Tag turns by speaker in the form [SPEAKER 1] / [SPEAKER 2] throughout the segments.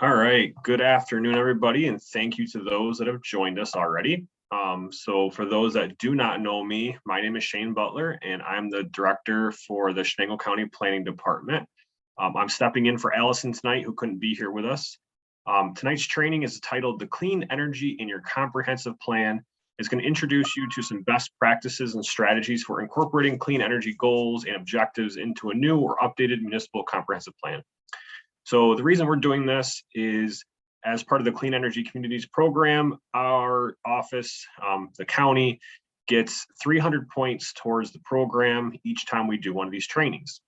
[SPEAKER 1] All right, good afternoon, everybody, and thank you to those that have joined us already. So for those that do not know me, my name is Shane Butler, and I'm the director for the Chenango County Planning Department. I'm stepping in for Allison tonight, who couldn't be here with us. Tonight's training is titled "The Clean Energy in Your Comprehensive Plan." It's going to introduce you to some best practices and strategies for incorporating clean energy goals and objectives into a new or updated municipal comprehensive plan. So the reason we're doing this is as part of the Clean Energy Communities program, our office, the county, gets 300 points towards the program each time we do one of these trainings.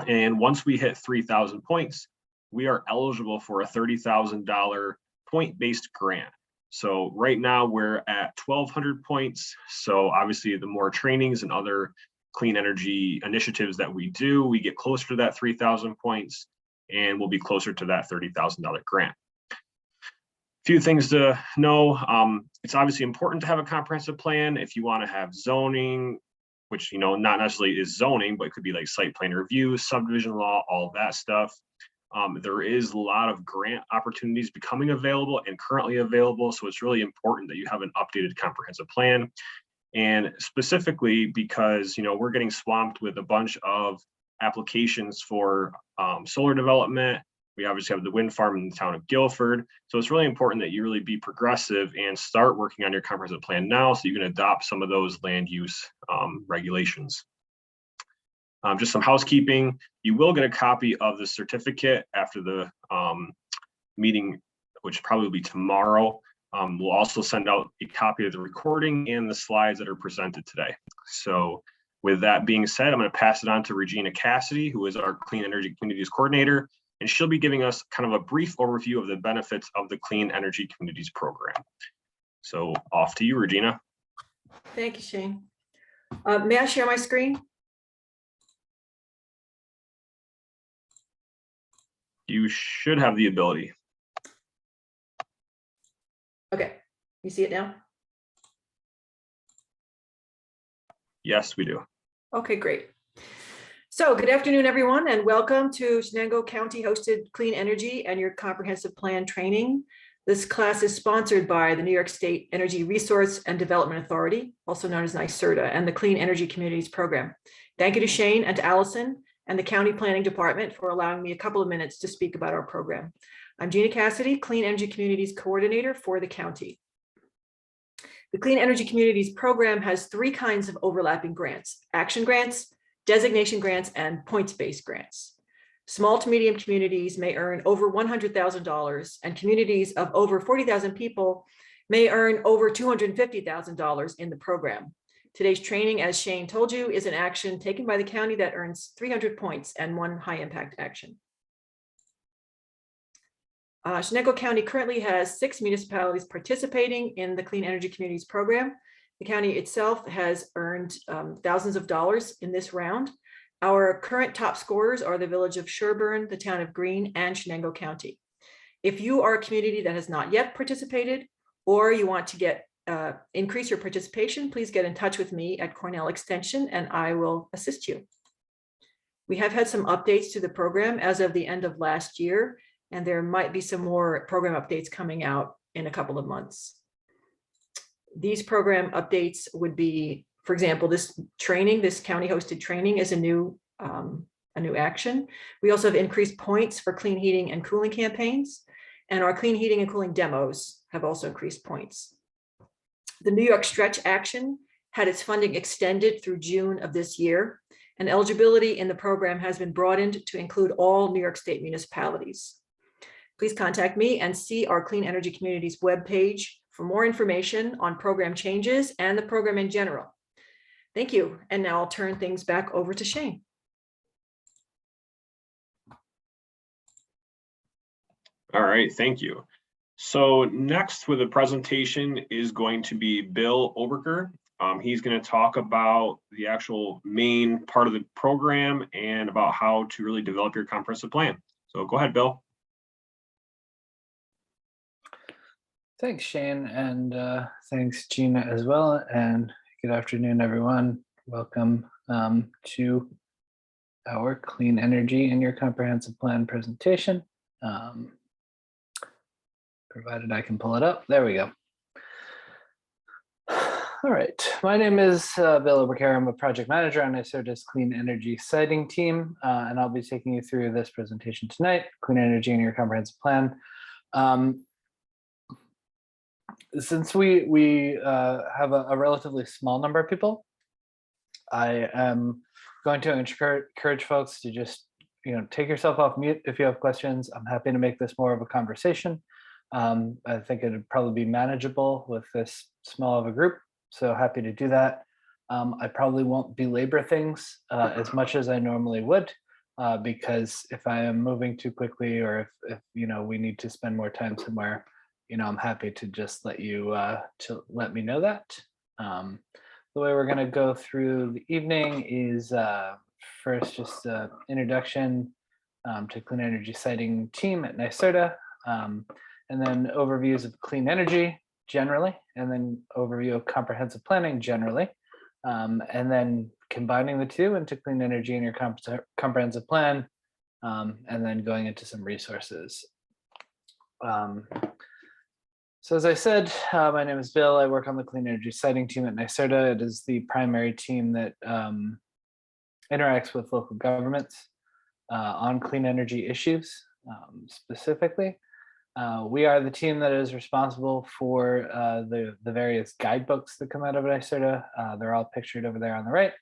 [SPEAKER 1] And once we hit 3,000 points, we are eligible for a $30,000 point-based grant. So right now we're at 1,200 points. So obviously the more trainings and other clean energy initiatives that we do, we get closer to that 3,000 points and we'll be closer to that $30,000 grant. Few things to know. It's obviously important to have a comprehensive plan if you want to have zoning, which, not necessarily is zoning, but it could be like site plan review, subdivision law, all that stuff. There is a lot of grant opportunities becoming available and currently available. So it's really important that you have an updated comprehensive plan. And specifically because, we're getting swamped with a bunch of applications for solar development. We obviously have the wind farm in the town of Guilford. So it's really important that you really be progressive and start working on your comprehensive plan now so you can adopt some of those land use regulations. Just some housekeeping. You will get a copy of the certificate after the meeting, which probably will be tomorrow. We'll also send out a copy of the recording and the slides that are presented today. So with that being said, I'm going to pass it on to Regina Cassidy, who is our Clean Energy Communities Coordinator, and she'll be giving us kind of a brief overview of the benefits of the Clean Energy Communities program. So off to you, Regina.
[SPEAKER 2] Thank you, Shane. May I share my screen?
[SPEAKER 1] You should have the ability.
[SPEAKER 2] Okay, you see it now?
[SPEAKER 1] Yes, we do.
[SPEAKER 2] Okay, great. So good afternoon, everyone, and welcome to Chenango County hosted Clean Energy and Your Comprehensive Plan training. This class is sponsored by the New York State Energy Resource and Development Authority, also known as NYSERDA, and the Clean Energy Communities program. Thank you to Shane and to Allison and the County Planning Department for allowing me a couple of minutes to speak about our program. I'm Gina Cassidy, Clean Energy Communities Coordinator for the county. The Clean Energy Communities program has three kinds of overlapping grants: action grants, designation grants, and points-based grants. Small to medium communities may earn over $100,000, and communities of over 40,000 people may earn over $250,000 in the program. Today's training, as Shane told you, is an action taken by the county that earns 300 points and one high impact action. Chenango County currently has 6 municipalities participating in the Clean Energy Communities program. The county itself has earned thousands of dollars in this round. Our current top scorers are the village of Sherburne, the town of Greene, and Chenango County. If you are a community that has not yet participated, or you want to increase your participation, please get in touch with me at Cornell Extension and I will assist you. We have had some updates to the program as of the end of last year, and there might be some more program updates coming out in a couple of months. These program updates would be, for example, this training, this county hosted training is a new action. We also have increased points for clean heating and cooling campaigns, and our clean heating and cooling demos have also increased points. The New York Stretch Action had its funding extended through June of this year, and eligibility in the program has been broadened to include all New York State municipalities. Please contact me and see our Clean Energy Communities webpage for more information on program changes and the program in general. Thank you. And now I'll turn things back over to Shane.
[SPEAKER 1] All right, thank you. So next with the presentation is going to be Bill Oberger. He's going to talk about the actual main part of the program and about how to really develop your comprehensive plan. So go ahead, Bill.
[SPEAKER 3] Thanks, Shane, and thanks, Gina, as well. And good afternoon, everyone. Welcome to our Clean Energy and Your Comprehensive Plan presentation. provided I can pull it up. There we go. All right, my name is Bill Oberkar. I'm a project manager on NYSERDA's Clean Energy Siting team, and I'll be taking you through this presentation tonight, Clean Energy and Your Comprehensive Plan. Since we have a relatively small number of people, I am going to encourage folks to just take yourself off mute if you have questions. I'm happy to make this more of a conversation. I think it'd probably be manageable with this small of a group, so happy to do that. I probably won't belabor things as much as I normally would, because if I am moving too quickly, or if we need to spend more time somewhere, I'm happy to just let you let me know that. The way we're going to go through the evening is first just an introduction to Clean Energy Siting team at NYSERDA, and then overviews of clean energy generally, and then overview of comprehensive planning generally, and then combining the two into clean energy and your comprehensive plan, and then going into some resources. So as I said, my name is Bill. I work on the Clean Energy Siting team at NYSERDA. It is the primary team that interacts with local governments on clean energy issues specifically. We are the team that is responsible for the various guidebooks that come out of NYSERDA. They're all pictured over there on the right.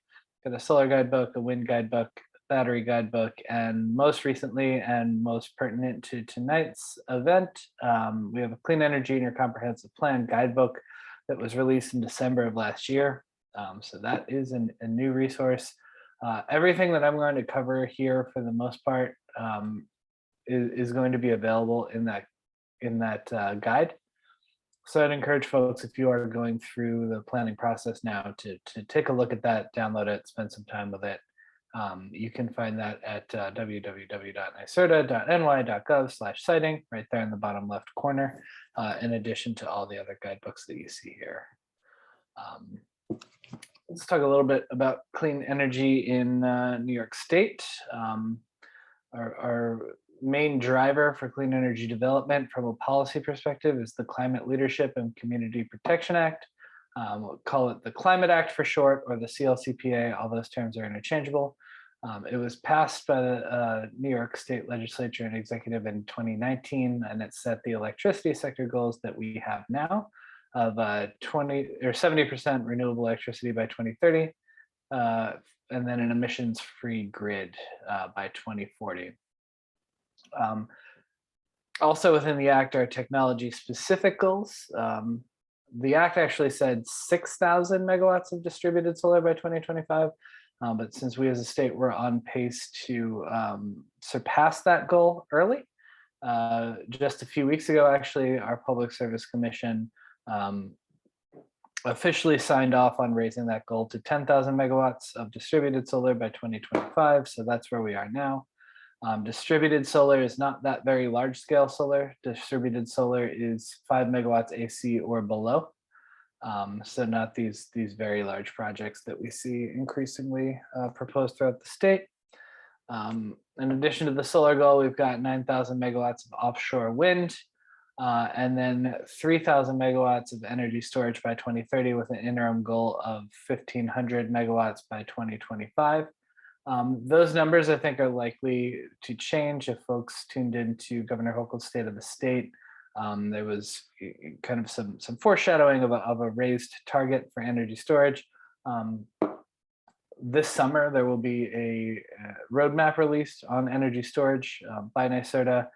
[SPEAKER 3] Got a solar guidebook, a wind guidebook, battery guidebook, and most recently and most pertinent to tonight's event, we have a Clean Energy and Your Comprehensive Plan guidebook that was released in December of last year. So that is a new resource. Everything that I'm going to cover here for the most part is going to be available in that guide. So I'd encourage folks, if you are going through the planning process now, to take a look at that, download it, spend some time with it. You can find that at www.nyserda.ny.gov/siting, right there in the bottom left corner, in addition to all the other guidebooks that you see here. Let's talk a little bit about clean energy in New York State. Our main driver for clean energy development from a policy perspective is the Climate Leadership and Community Protection Act. We'll call it the Climate Act for short, or the CLCPA. All those terms are interchangeable. It was passed by the New York State Legislature and Executive in 2019, and it set the electricity sector goals that we have now of 70% renewable electricity by 2030, and then an emissions-free grid by 2040. Also within the Act are technology-specific goals. The Act actually said 6,000 megawatts of distributed solar by 2025, but since we as a state were on pace to surpass that goal early, just a few weeks ago, actually, our Public Service Commission officially signed off on raising that goal to 10,000 megawatts of distributed solar by 2025, so that's where we are now. Distributed solar is not that very large scale solar. Distributed solar is 5 megawatts AC or below. So not these very large projects that we see increasingly proposed throughout the state. In addition to the solar goal, we've got 9,000 megawatts of offshore wind, and then 3,000 megawatts of energy storage by 2030 with an interim goal of 1,500 megawatts by 2025. Those numbers, I think, are likely to change if folks tuned into Governor Hochul's State of the State. There was kind of some foreshadowing of a raised target for energy storage. This summer, there will be a roadmap released on energy storage by NYSERDA.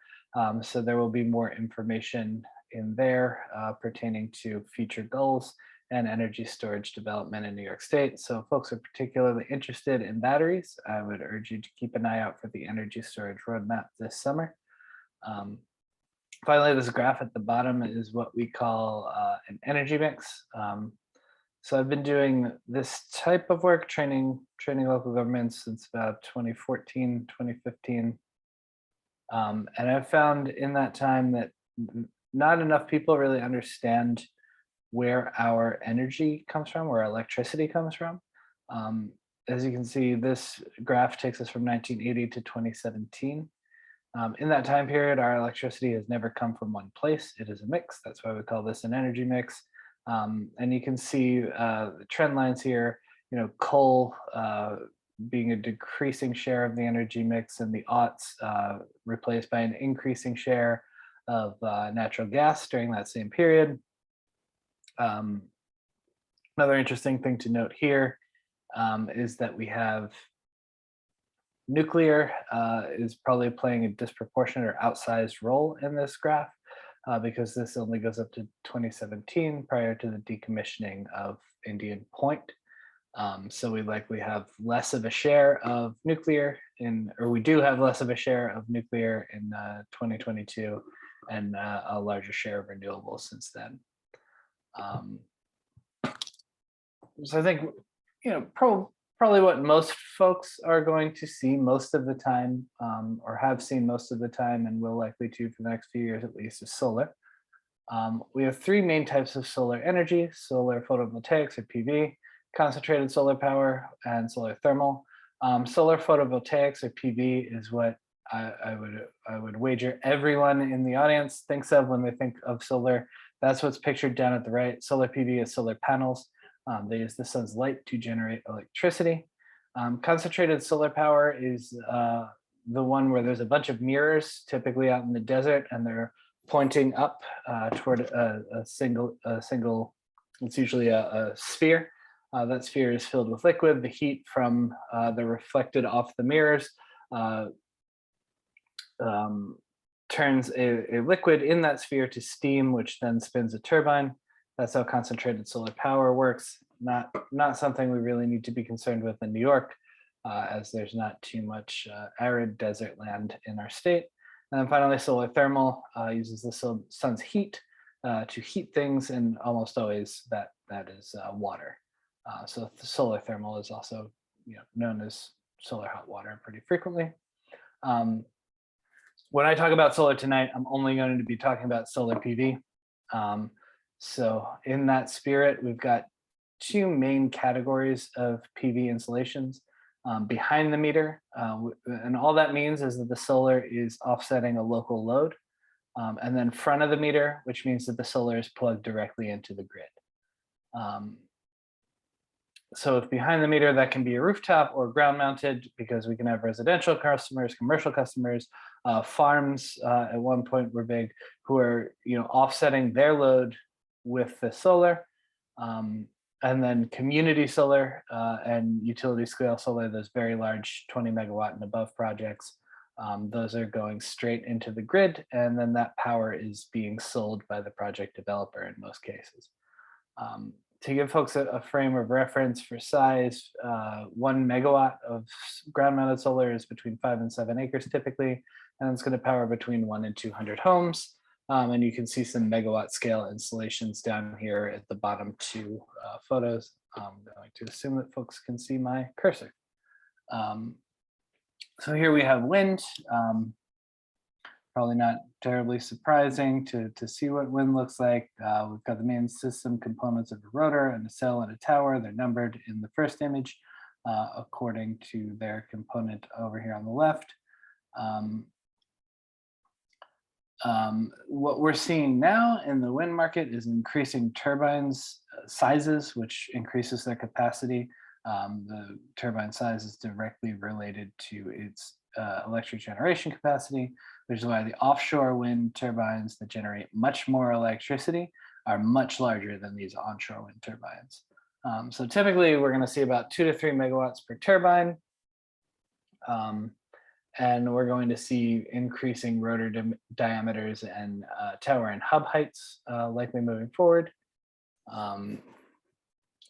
[SPEAKER 3] So there will be more information in there pertaining to future goals and energy storage development in New York State. So if folks are particularly interested in batteries, I would urge you to keep an eye out for the energy storage roadmap this summer. Finally, this graph at the bottom is what we call an energy mix. So I've been doing this type of work, training local governments since about 2014, 2015. And I've found in that time that not enough people really understand where our energy comes from, where electricity comes from. As you can see, this graph takes us from 1980 to 2017. In that time period, our electricity has never come from one place. It is a mix. That's why we call this an energy mix. And you can see the trend lines here, coal being a decreasing share of the energy mix, and the aughts replaced by an increasing share of natural gas during that same period. Another interesting thing to note here is that we have nuclear is probably playing a disproportionate or outsized role in this graph because this only goes up to 2017 prior to the decommissioning of Indian Point. So we likely have less of a share of nuclear or we do have less of a share of nuclear in 2022 and a larger share of renewables since then. So I think, probably what most folks are going to see most of the time or have seen most of the time and will likely to for the next few years at least is solar. We have three main types of solar energy: solar photovoltaics or PV, concentrated solar power, and solar thermal. Solar photovoltaics or PV is what I would wager everyone in the audience thinks of when they think of solar. That's what's pictured down at the right. Solar PV is solar panels. They use the sun's light to generate electricity. Concentrated solar power is the one where there's a bunch of mirrors, typically out in the desert, and they're pointing up toward a single, it's usually a sphere. That sphere is filled with liquid. The heat from the reflected off the mirrors turns a liquid in that sphere to steam, which then spins a turbine. That's how concentrated solar power works. Not something we really need to be concerned with in New York, as there's not too much arid desert land in our state. And then finally, solar thermal uses the sun's heat to heat things, and almost always that is water. So the solar thermal is also known as solar hot water pretty frequently. When I talk about solar tonight, I'm only going to be talking about solar PV. So in that spirit, we've got two main categories of PV installations. Behind the meter, and all that means is that the solar is offsetting a local load. And then front of the meter, which means that the solar is plugged directly into the grid. So if behind the meter, that can be a rooftop or ground mounted, because we can have residential customers, commercial customers, farms at one point were big, who are offsetting their load with the solar. And then community solar and utility scale solar, those very large 20 megawatt and above projects, those are going straight into the grid, and then that power is being sold by the project developer in most cases. To give folks a frame of reference for size, 1 megawatt of ground mounted solar is between 5 and 7 acres typically, and it's going to power between 1 and 200 homes. And you can see some megawatt scale installations down here at the bottom two photos. I'm going to assume that folks can see my cursor. So here we have wind. Probably not terribly surprising to see what wind looks like. We've got the main system components of a rotor and a cell and a tower. They're numbered in the first image according to their component over here on the left. What we're seeing now in the wind market is increasing turbines sizes, which increases their capacity. The turbine size is directly related to its electric generation capacity, which is why the offshore wind turbines that generate much more electricity are much larger than these onshore wind turbines. So typically we're going to see about 2 to 3 megawatts per turbine. And we're going to see increasing rotor diameters and tower and hub heights likely moving forward. And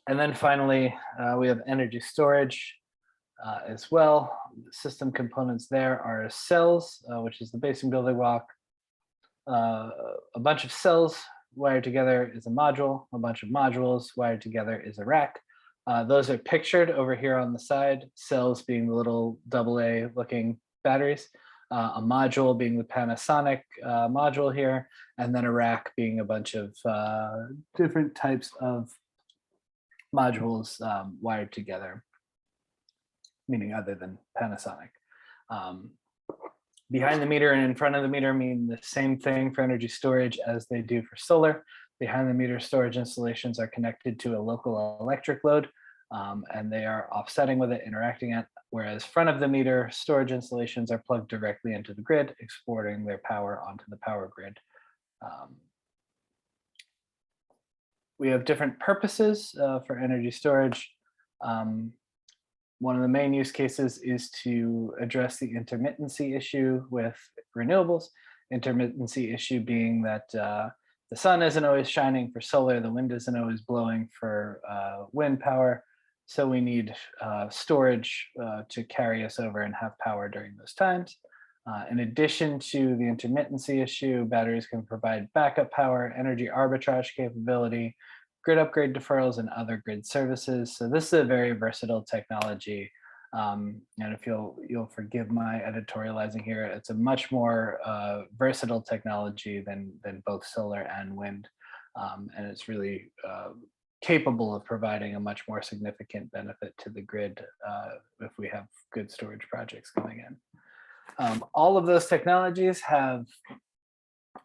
[SPEAKER 3] then finally, we have energy storage as well. The system components there are cells, which is the basic building block. A bunch of cells wired together is a module. A bunch of modules wired together is a rack. Those are pictured over here on the side, cells being the little AA looking batteries, a module being the Panasonic module here, and then a rack being a bunch of different types of modules wired together, meaning other than Panasonic. Behind the meter and in front of the meter mean the same thing for energy storage as they do for solar. Behind the meter storage installations are connected to a local electric load, and they are offsetting with it, interacting it, whereas front of the meter storage installations are plugged directly into the grid, exporting their power onto the power grid. We have different purposes for energy storage. One of the main use cases is to address the intermittency issue with renewables. Intermittency issue being that the sun isn't always shining for solar, the wind isn't always blowing for wind power. So we need storage to carry us over and have power during those times. In addition to the intermittency issue, batteries can provide backup power, energy arbitrage capability, grid upgrade deferrals, and other grid services. So this is a very versatile technology. And if you'll forgive my editorializing here, it's a much more versatile technology than both solar and wind. And it's really capable of providing a much more significant benefit to the grid if we have good storage projects coming in. All of those technologies have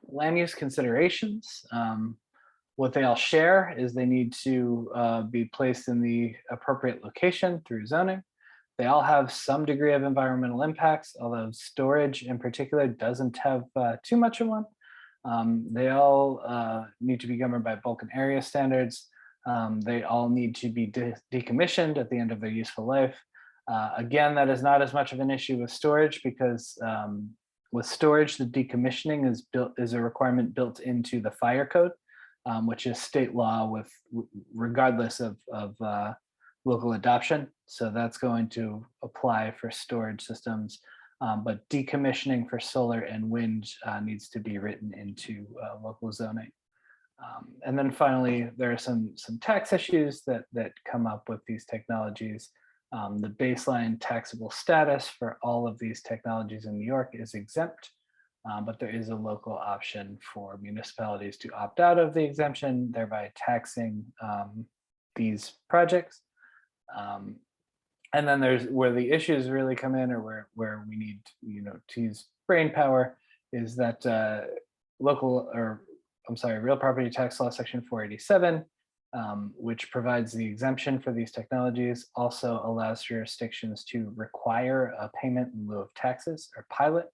[SPEAKER 3] land use considerations. What they all share is they need to be placed in the appropriate location through zoning. They all have some degree of environmental impacts, although storage in particular doesn't have too much of one. They all need to be governed by bulk and area standards. They all need to be decommissioned at the end of their useful life. Again, that is not as much of an issue with storage because with storage, the decommissioning is a requirement built into the fire code, which is state law regardless of local adoption. So that's going to apply for storage systems, but decommissioning for solar and wind needs to be written into local zoning. And then finally, there are some tax issues that come up with these technologies. The baseline taxable status for all of these technologies in New York is exempt, but there is a local option for municipalities to opt out of the exemption, thereby taxing these projects. And then there's where the issues really come in, or where we need to use brain power, is that real property tax law section 487, which provides the exemption for these technologies, also allows jurisdictions to require a payment in lieu of taxes or pilot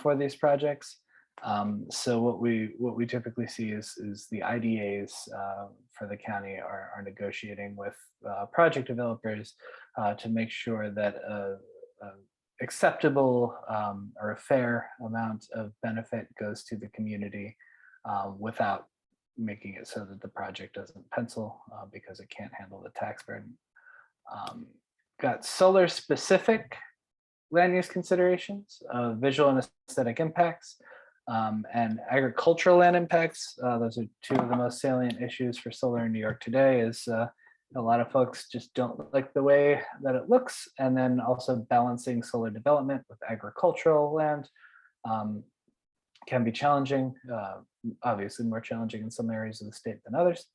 [SPEAKER 3] for these projects. So what we typically see is the IDAs for the county are negotiating with project developers to make sure that acceptable or a fair amount of benefit goes to the community without making it so that the project doesn't pencil because it can't handle the tax burden. Got solar specific land use considerations, visual and aesthetic impacts, and agricultural land impacts. Those are two of the most salient issues for solar in New York today. Is a lot of folks just don't like the way that it looks, and then also balancing solar development with agricultural land can be challenging, obviously more challenging in some areas of the state than others.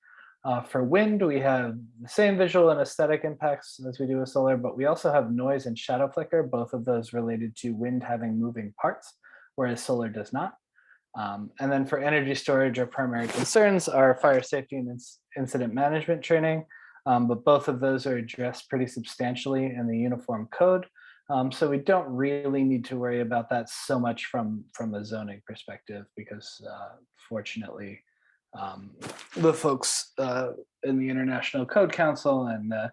[SPEAKER 3] For wind, we have the same visual and aesthetic impacts as we do with solar, but we also have noise and shadow flicker, both of those related to wind having moving parts, whereas solar does not. And then for energy storage, our primary concerns are fire safety and incident management training, but both of those are addressed pretty substantially in the uniform code. So we don't really need to worry about that so much from a zoning perspective, because fortunately, the folks in the International Code Council and the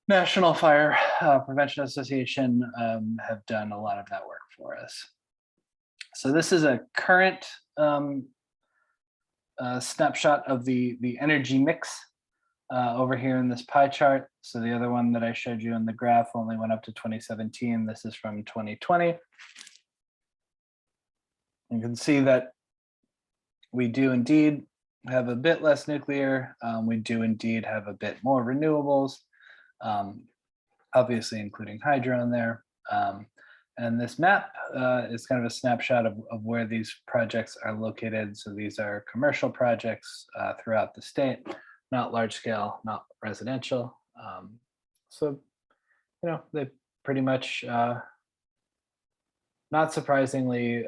[SPEAKER 3] National Fire Prevention Association have done a lot of that work for us. So this is a current snapshot of the energy mix over here in this pie chart. So the other one that I showed you in the graph only went up to 2017. This is from 2020. You can see that we do indeed have a bit less nuclear. We do indeed have a bit more renewables, obviously including hydro in there. And this map is kind of a snapshot of where these projects are located. So these are commercial projects throughout the state, not large scale, not residential. So, they pretty much not surprisingly,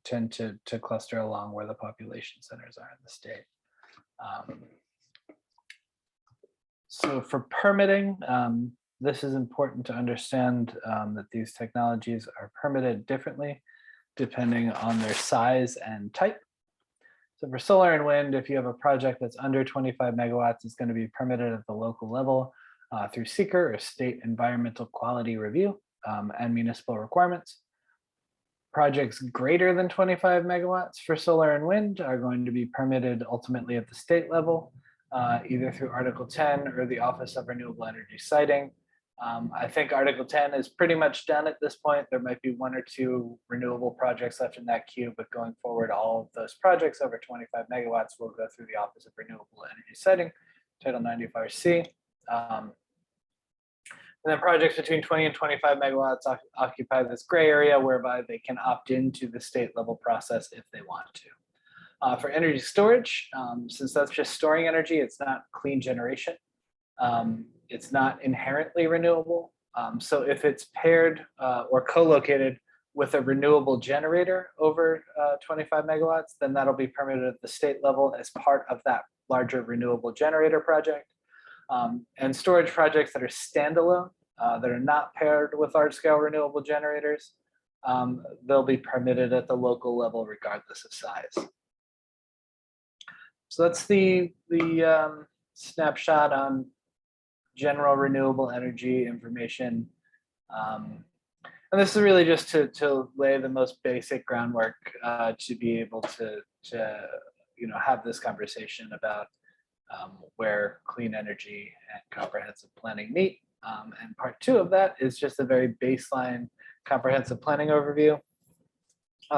[SPEAKER 3] tend to cluster along where the population centers are in the state. So for permitting, this is important to understand that these technologies are permitted differently depending on their size and type. So for solar and wind, if you have a project that's under 25 megawatts, it's going to be permitted at the local level through seeker or state environmental quality review and municipal requirements. Projects greater than 25 megawatts for solar and wind are going to be permitted ultimately at the state level, either through Article 10 or the Office of Renewable Energy Siting. I think Article 10 is pretty much done at this point. There might be one or two renewable projects left in that queue, but going forward, all of those projects over 25 megawatts will go through the Office of Renewable Energy Siting, Title 95C. And then projects between 20 and 25 megawatts occupy this gray area whereby they can opt into the state level process if they want to. For energy storage, since that's just storing energy, it's not clean generation. It's not inherently renewable. So if it's paired or co-located with a renewable generator over 25 megawatts, then that'll be permitted at the state level as part of that larger renewable generator project. And storage projects that are standalone, that are not paired with large-scale renewable generators, they'll be permitted at the local level regardless of size. So that's the snapshot on general renewable energy information. And this is really just to lay the most basic groundwork to be able to have this conversation about where clean energy and comprehensive planning meet. And part two of that is just a very baseline comprehensive planning overview.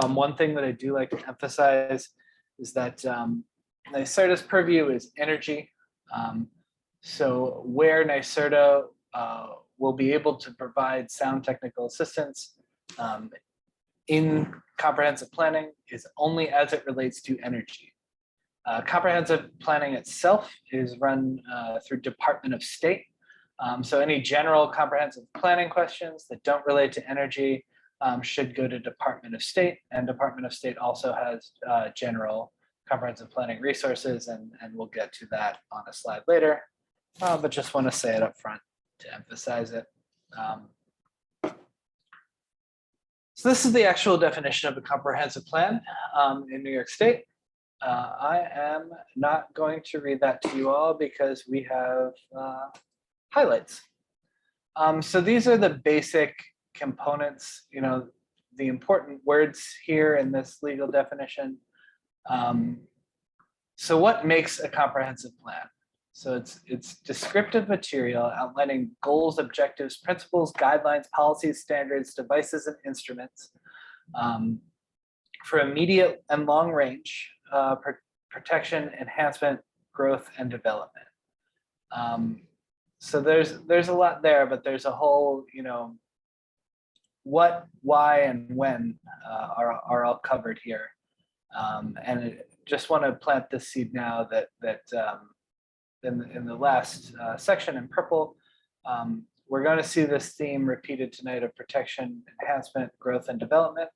[SPEAKER 3] One thing that I do like to emphasize is that NYSERDA's purview is energy. So where NYSERDA will be able to provide sound technical assistance in comprehensive planning is only as it relates to energy. Comprehensive planning itself is run through Department of State. So any general comprehensive planning questions that don't relate to energy should go to Department of State, and Department of State also has general comprehensive planning resources, and we'll get to that on a slide later, but just want to say it up front to emphasize it. So this is the actual definition of a comprehensive plan in New York State. I am not going to read that to you all because we have highlights. So these are the basic components, the important words here in this legal definition. So what makes a comprehensive plan? So it's descriptive material outlining goals, objectives, principles, guidelines, policies, standards, devices, and instruments for immediate and long range protection, enhancement, growth, and development. So there's a lot there, but there's a whole, what, why, and when are all covered here. And just want to plant this seed now that in the last section in purple, we're going to see this theme repeated tonight of protection, enhancement, growth, and development.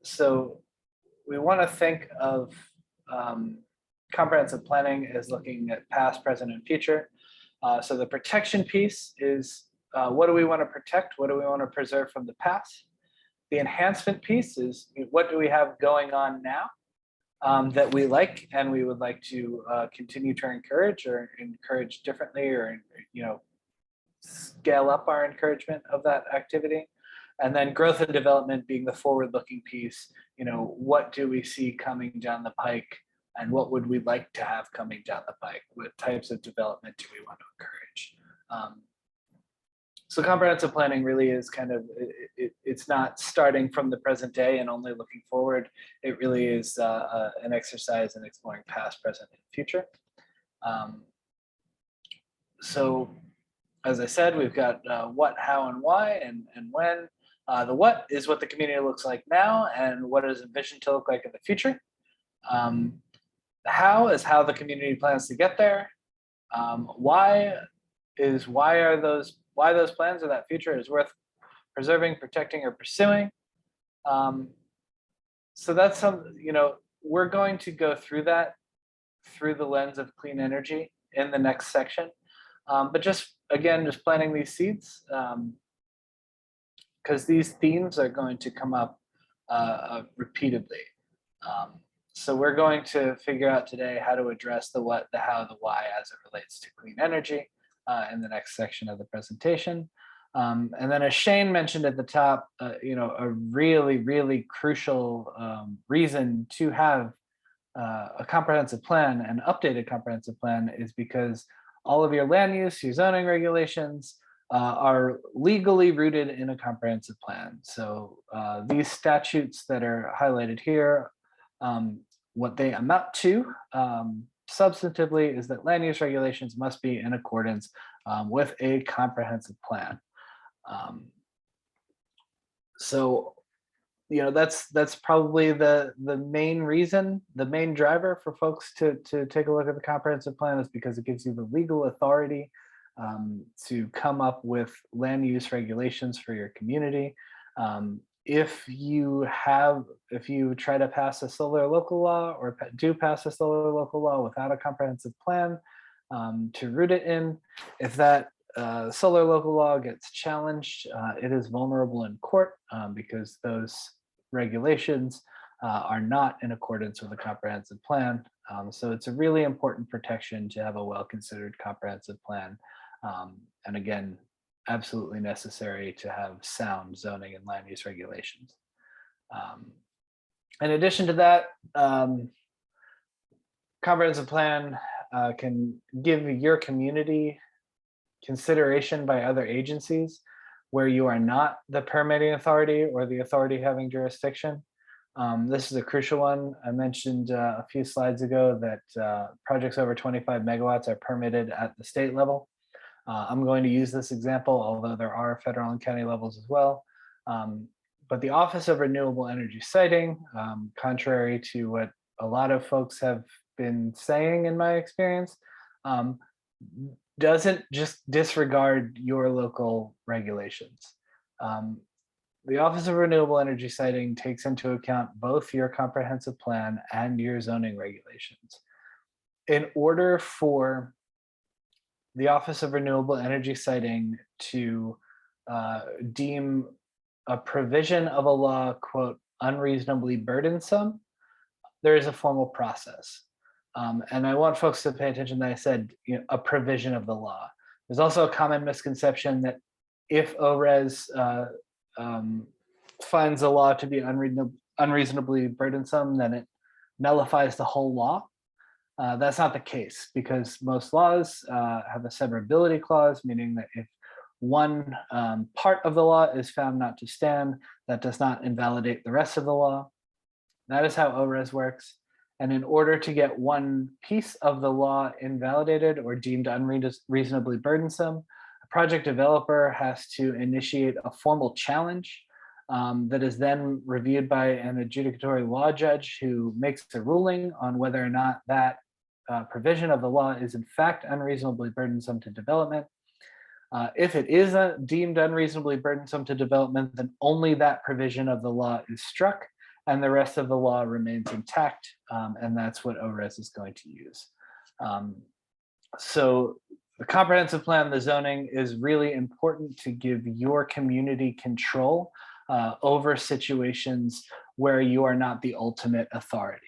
[SPEAKER 3] So we want to think of comprehensive planning as looking at past, present, and future. So the protection piece is what do we want to protect? What do we want to preserve from the past? The enhancement piece is what do we have going on now that we like and we would like to continue to encourage or encourage differently, or scale up our encouragement of that activity. And then growth and development being the forward-looking piece. What do we see coming down the pike, and what would we like to have coming down the pike? What types of development do we want to encourage? So comprehensive planning really is kind of, it's not starting from the present day and only looking forward. It really is an exercise in exploring past, present, and future. So as I said, we've got what, how, and why, and when. The what is what the community looks like now and what is envisioned to look like in the future. The how is how the community plans to get there. Why is why those plans or that future is worth preserving, protecting, or pursuing. So that's we're going to go through that through the lens of clean energy in the next section. But just planting these seeds, because these themes are going to come up repeatedly. So we're going to figure out today how to address the what, the how, the why as it relates to clean energy in the next section of the presentation. And then, as Shane mentioned at the top, a really, really crucial reason to have a comprehensive plan, an updated comprehensive plan, is because all of your land use, your zoning regulations are legally rooted in a comprehensive plan. So these statutes that are highlighted here, what they amount to substantively is that land use regulations must be in accordance with a comprehensive plan. So that's probably the main reason, the main driver for folks to take a look at the comprehensive plan, is because it gives you the legal authority to come up with land use regulations for your community. If you try to pass a solar local law, or do pass a solar local law without a comprehensive plan to root it in, if that solar local law gets challenged, it is vulnerable in court because those regulations are not in accordance with a comprehensive plan. So it's a really important protection to have a well-considered comprehensive plan. And again, absolutely necessary to have sound zoning and land use regulations. In addition to that, comprehensive plan can give your community consideration by other agencies where you are not the permitting authority or the authority having jurisdiction. This is a crucial one. I mentioned a few slides ago that projects over 25 megawatts are permitted at the state level. I'm going to use this example, although there are federal and county levels as well. But the Office of Renewable Energy Siting, contrary to what a lot of folks have been saying in my experience, doesn't just disregard your local regulations. The Office of Renewable Energy Siting takes into account both your comprehensive plan and your zoning regulations. In order for the Office of Renewable Energy Siting to deem a provision of a law, quote, unreasonably burdensome, there is a formal process. And I want folks to pay attention that I said a provision of the law. There's also a common misconception that if ORES finds a law to be unreasonably burdensome, then it nullifies the whole law. That's not the case, because most laws have a severability clause, meaning that if one part of the law is found not to stand, that does not invalidate the rest of the law. That is how ORES works. And in order to get one piece of the law invalidated or deemed unreasonably burdensome, a project developer has to initiate a formal challenge that is then reviewed by an adjudicatory law judge, who makes a ruling on whether or not that provision of the law is in fact unreasonably burdensome to development. If it is deemed unreasonably burdensome to development, then only that provision of the law is struck, and the rest of the law remains intact, and that's what ORES is going to use. So the comprehensive plan, the zoning, is really important to give your community control over situations where you are not the ultimate authority.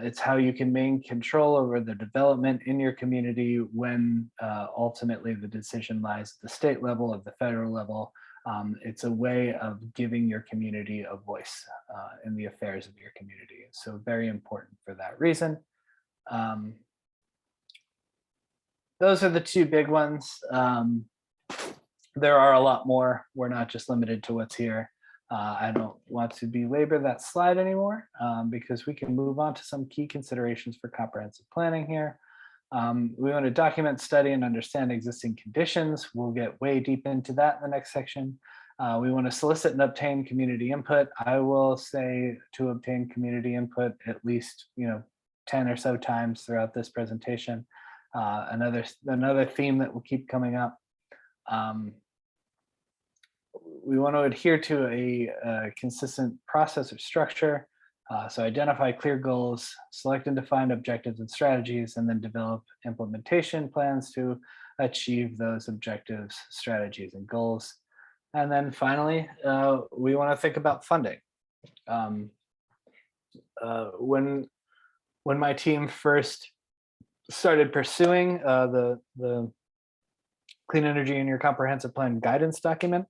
[SPEAKER 3] It's how you can maintain control over the development in your community when ultimately the decision lies at the state level, at the federal level. It's a way of giving your community a voice in the affairs of your community. So very important for that reason. Those are the two big ones. There are a lot more. We're not just limited to what's here. I don't want to belabor that slide anymore because we can move on to some key considerations for comprehensive planning here. We want to document, study, and understand existing conditions. We'll get way deep into that in the next section. We want to solicit and obtain community input. I will say to obtain community input at least 10 or so times throughout this presentation. Another theme that will keep coming up. we want to adhere to a consistent process or structure. So identify clear goals, select and define objectives and strategies, and then develop implementation plans to achieve those objectives, strategies, and goals. And then finally, we want to think about funding. When my team first started pursuing the Clean Energy in Your Comprehensive Plan guidance document,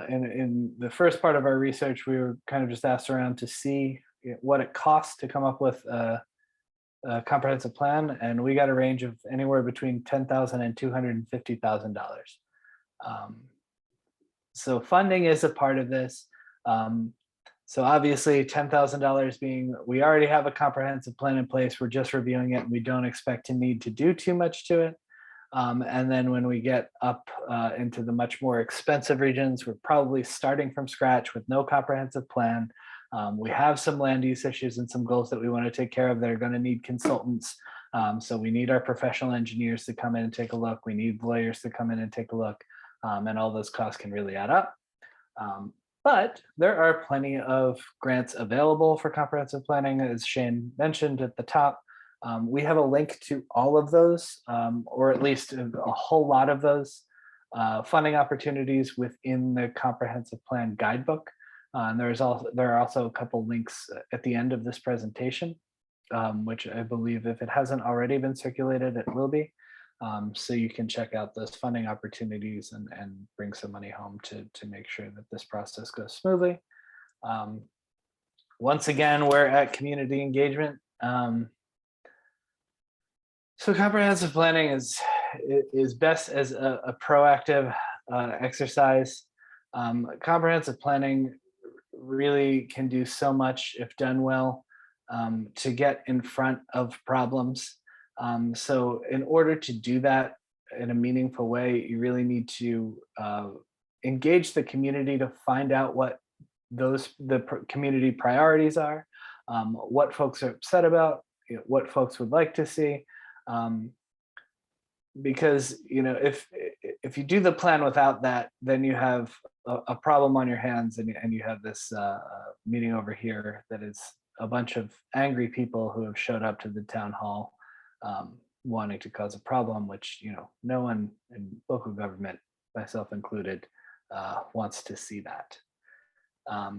[SPEAKER 3] in the first part of our research, we were kind of just asked around to see what it costs to come up with a comprehensive plan, and we got a range of anywhere between $10,000 and $250,000. So funding is a part of this. So obviously $10,000 being, we already have a comprehensive plan in place, we're just reviewing it, and we don't expect to need to do too much to it. And then when we get up into the much more expensive regions, we're probably starting from scratch with no comprehensive plan. We have some land use issues and some goals that we want to take care of that are going to need consultants. So we need our professional engineers to come in and take a look. We need lawyers to come in and take a look. And all those costs can really add up. But there are plenty of grants available for comprehensive planning, as Shane mentioned at the top. We have a link to all of those, or at least a whole lot of those funding opportunities within the Comprehensive Plan Guidebook. And there are also a couple links at the end of this presentation, which I believe, if it hasn't already been circulated, it will be. So you can check out those funding opportunities and bring some money home to make sure that this process goes smoothly. Once again, we're at community engagement. So comprehensive planning is best as a proactive exercise. Comprehensive planning really can do so much if done well to get in front of problems. So in order to do that in a meaningful way, you really need to engage the community to find out what the community priorities are, what folks are upset about, what folks would like to see. Because if you do the plan without that, then you have a problem on your hands, and you have this meeting over here that is a bunch of angry people who have showed up to the town hall wanting to cause a problem, which no one in local government, myself included, wants to see that.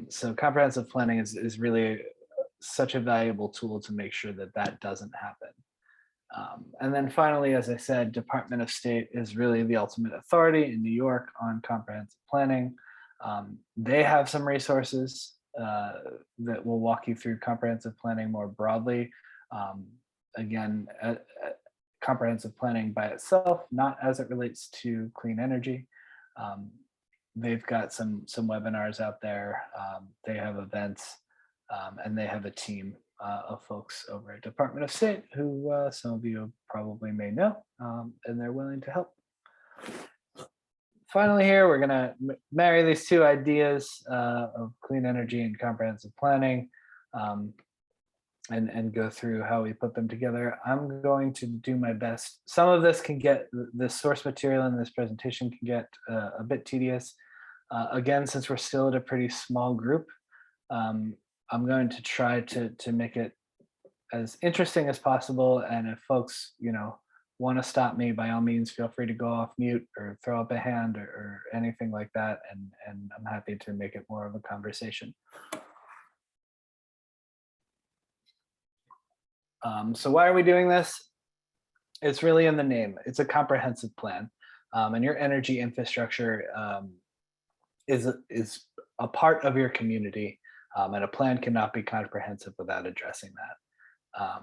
[SPEAKER 3] So comprehensive planning is really such a valuable tool to make sure that that doesn't happen. And then finally, as I said, Department of State is really the ultimate authority in New York on comprehensive planning. They have some resources that will walk you through comprehensive planning more broadly. Again, comprehensive planning by itself, not as it relates to clean energy. They've got some webinars out there. They have events, and they have a team of folks over at Department of State who some of you probably may know, and they're willing to help. Finally here, we're gonna marry these two ideas of clean energy and comprehensive planning and go through how we put them together. I'm going to do my best. Some of this can get, the source material in this presentation can get a bit tedious. Again, since we're still at a pretty small group, I'm going to try to make it as interesting as possible. And if folks, want to stop me, by all means, feel free to go off mute or throw up a hand or anything like that. And I'm happy to make it more of a conversation. So why are we doing this? It's really in the name. It's a comprehensive plan, and your energy infrastructure is a part of your community. And a plan cannot be comprehensive without addressing that.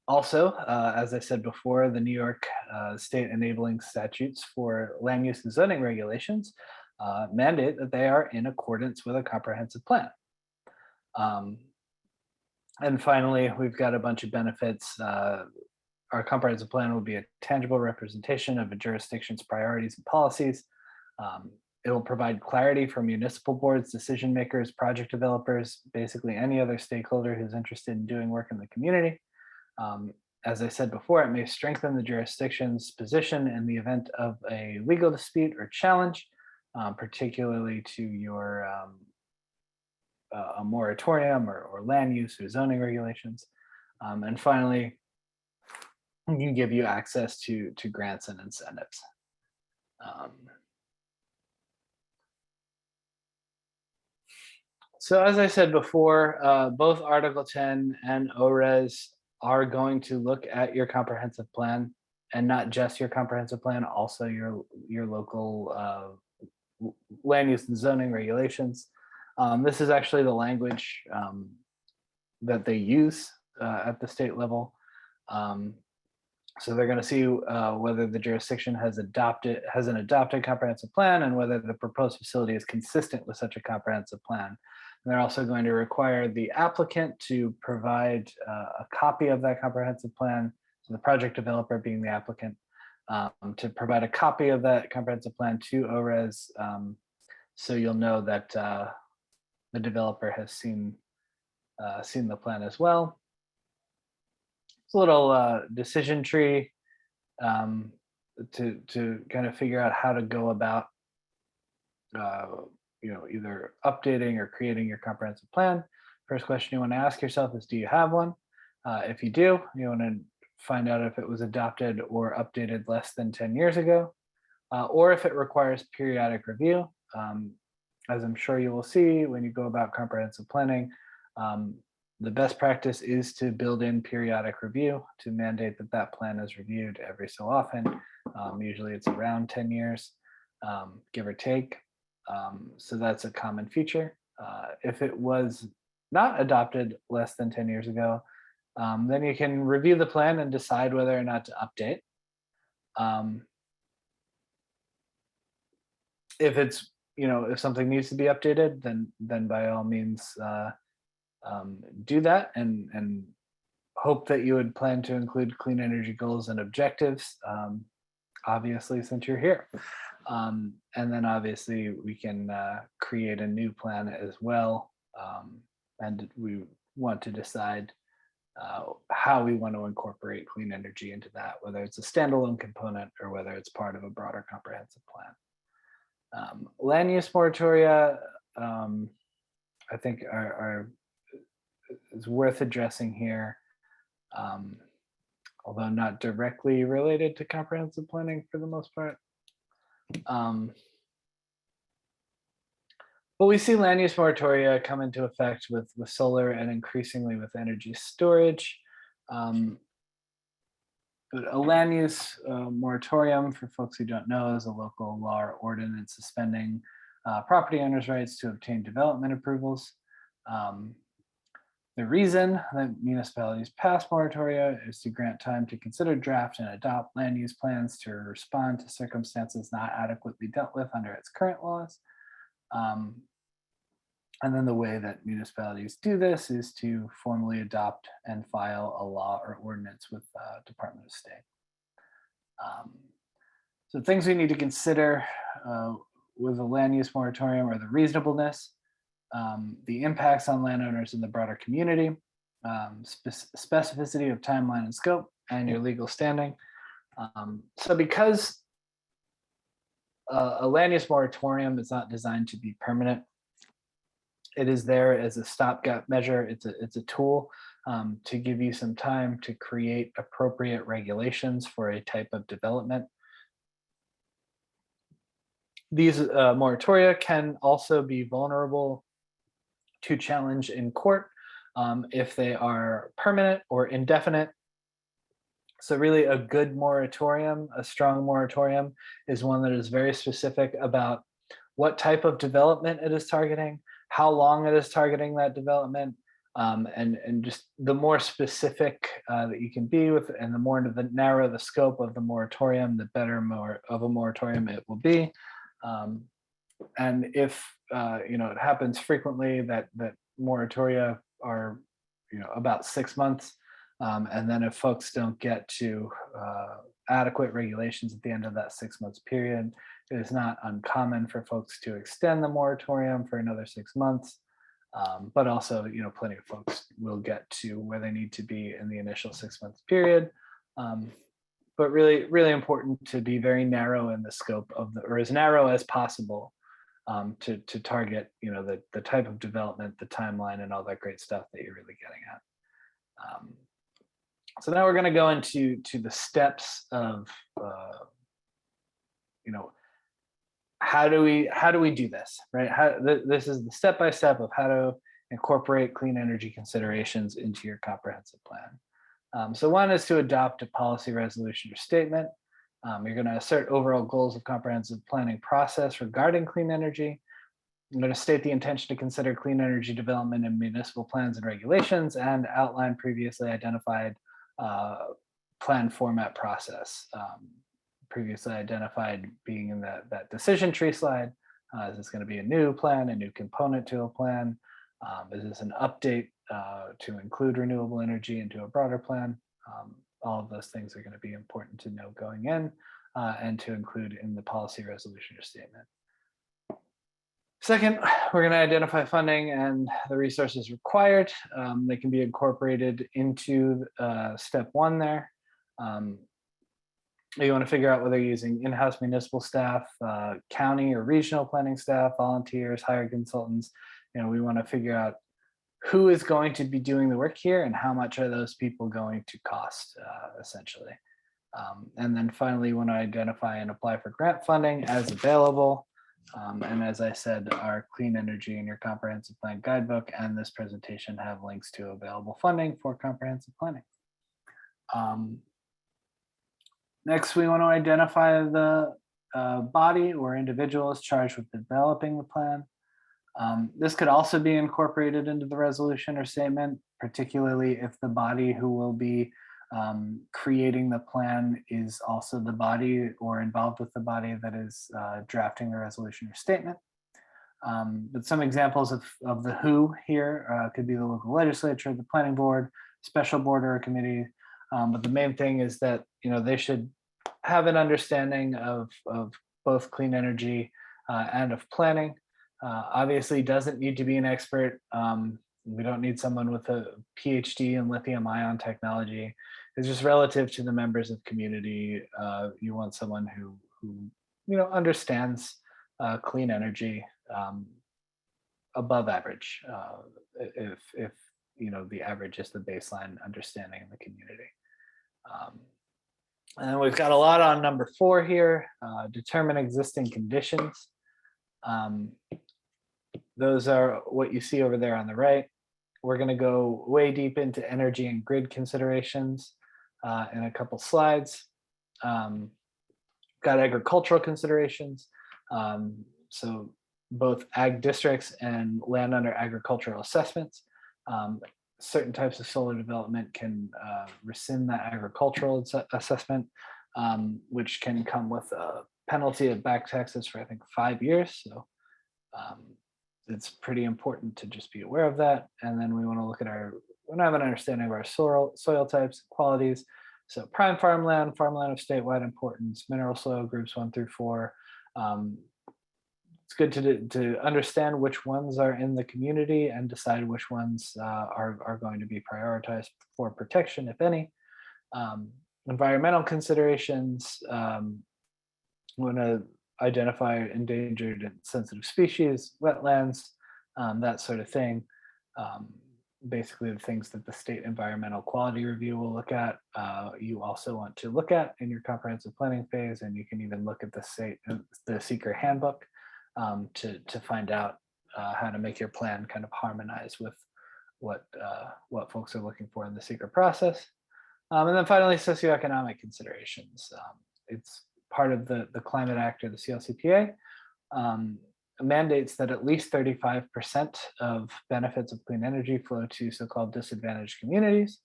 [SPEAKER 3] Also, as I said before, the New York state enabling statutes for land use and zoning regulations mandate that they are in accordance with a comprehensive plan. And finally, we've got a bunch of benefits. Our comprehensive plan will be a tangible representation of a jurisdiction's priorities and policies. It will provide clarity for municipal boards, decision makers, project developers, basically any other stakeholder who's interested in doing work in the community. As I said before, it may strengthen the jurisdiction's position in the event of a legal dispute or challenge, particularly to your a moratorium or land use or zoning regulations. And finally, it can give you access to grants and incentives. So as I said before, both Article 10 and ORES are going to look at your comprehensive plan, and not just your comprehensive plan, also your local land use and zoning regulations. This is actually the language that they use at the state level. So they're going to see whether the jurisdiction has an adopted comprehensive plan and whether the proposed facility is consistent with such a comprehensive plan. And they're also going to require the applicant to provide a copy of that comprehensive plan, so the project developer being the applicant, to provide a copy of that comprehensive plan to ORES, so you'll know that the developer has seen the plan as well. It's a little decision tree to kind of figure out how to go about either updating or creating your comprehensive plan. First question you want to ask yourself is, do you have one? If you do, you want to find out if it was adopted or updated less than 10 years ago, or if it requires periodic review. As I'm sure you will see when you go about comprehensive planning, the best practice is to build in periodic review to mandate that plan is reviewed every so often. Usually it's around 10 years, give or take. So that's a common feature. If it was not adopted less than 10 years ago, then you can review the plan and decide whether or not to update. If it's, if something needs to be updated, then by all means do that, and hope that you would plan to include clean energy goals and objectives, obviously, since you're here. And then obviously we can create a new plan as well. And we want to decide how we want to incorporate clean energy into that, whether it's a standalone component or whether it's part of a broader comprehensive plan. Land use moratoria, I think is worth addressing here, although not directly related to comprehensive planning for the most part. But we see land use moratoria come into effect with solar and increasingly with energy storage. But a land use moratorium, for folks who don't know, is a local law or ordinance suspending property owners' rights to obtain development approvals. The reason that municipalities pass moratoria is to grant time to consider, draft, and adopt land use plans to respond to circumstances not adequately dealt with under its current laws. And then the way that municipalities do this is to formally adopt and file a law or ordinance with Department of State. So things we need to consider with a land use moratorium are the reasonableness, the impacts on landowners in the broader community, specificity of timeline and scope, and your legal standing. So because a land use moratorium is not designed to be permanent, it is there as a stopgap measure. It's a tool to give you some time to create appropriate regulations for a type of development. These moratoria can also be vulnerable to challenge in court if they are permanent or indefinite. So really a good moratorium, a strong moratorium, is one that is very specific about what type of development it is targeting, how long it is targeting that development, and just the more specific that you can be with, and the more into the narrow the scope of the moratorium, the better more of a moratorium it will be. And if it happens frequently that moratoria are about 6 months, and then if folks don't get to adequate regulations at the end of that 6 months period, it is not uncommon for folks to extend the moratorium for another 6 months. But also, plenty of folks will get to where they need to be in the initial 6-month period. But really, really important to be very narrow in the scope of or as narrow as possible to target, the type of development, the timeline, and all that great stuff that you're really getting at. So now we're going to go into the steps of, how do we do this, right? This is the step-by-step of how to incorporate clean energy considerations into your comprehensive plan. So one is to adopt a policy resolution or statement. You're going to assert overall goals of comprehensive planning process regarding clean energy. I'm going to state the intention to consider clean energy development in municipal plans and regulations and outline previously identified plan format process. Previously identified being in that decision tree slide. Is this going to be a new plan, a new component to a plan? Is this an update to include renewable energy into a broader plan? All of those things are going to be important to know going in and to include in the policy resolution or statement. Second, we're going to identify funding and the resources required. They can be incorporated into step one there. You want to figure out whether you're using in-house municipal staff, county or regional planning staff, volunteers, hired consultants. We want to figure out who is going to be doing the work here and how much are those people going to cost, essentially. And then finally, you want to identify and apply for grant funding as available. And as I said, our clean energy and your comprehensive plan guidebook and this presentation have links to available funding for comprehensive planning. Next, we want to identify the body or individuals charged with developing the plan. This could also be incorporated into the resolution or statement, particularly if the body who will be creating the plan is also the body or involved with the body that is drafting the resolution or statement. But some examples of the who here could be the local legislature, the planning board, special board or a committee. But the main thing is that they should have an understanding of both clean energy and of planning. Obviously, doesn't need to be an expert. We don't need someone with a PhD in lithium-ion technology. It's just relative to the members of the community. You want someone who understands clean energy above average. If the average is the baseline understanding in the community. And we've got a lot on number 4 here. Determine existing conditions. Those are what you see over there on the right. We're going to go way deep into energy and grid considerations in a couple slides. Got agricultural considerations. So both ag districts and land under agricultural assessments. Certain types of solar development can rescind that agricultural assessment, which can come with a penalty of back taxes for, I think, 5 years. So it's pretty important to just be aware of that. And then we want to look at we want to have an understanding of our soil types, qualities. So prime farmland, farmland of statewide importance, mineral soil groups 1 through 4. It's good to understand which ones are in the community and decide which ones are going to be prioritized for protection, if any. Environmental considerations, we want to identify endangered and sensitive species, wetlands, that sort of thing. Basically the things that the state environmental quality review will look at, you also want to look at in your comprehensive planning phase, and you can even look at the seeker handbook to find out how to make your plan kind of harmonize with what folks are looking for in the seeker process. And then finally, socioeconomic considerations. It's part of the Climate Act or the CLCPA. Mandates that at least 35% of benefits of clean energy flow to so-called disadvantaged communities,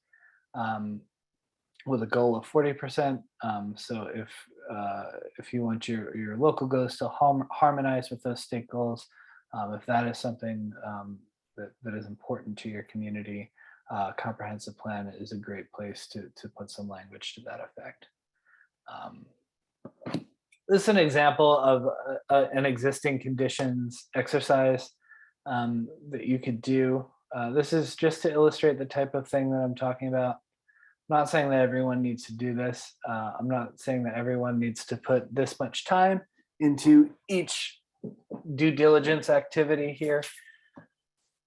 [SPEAKER 3] with a goal of 40%. So if you want your local goals to harmonize with those state goals, if that is something that is important to your community, comprehensive plan is a great place to put some language to that effect. This is an example of an existing conditions exercise. that you could do. This is just to illustrate the type of thing that I'm talking about. I'm not saying that everyone needs to do this. I'm not saying that everyone needs to put this much time into each due diligence activity here.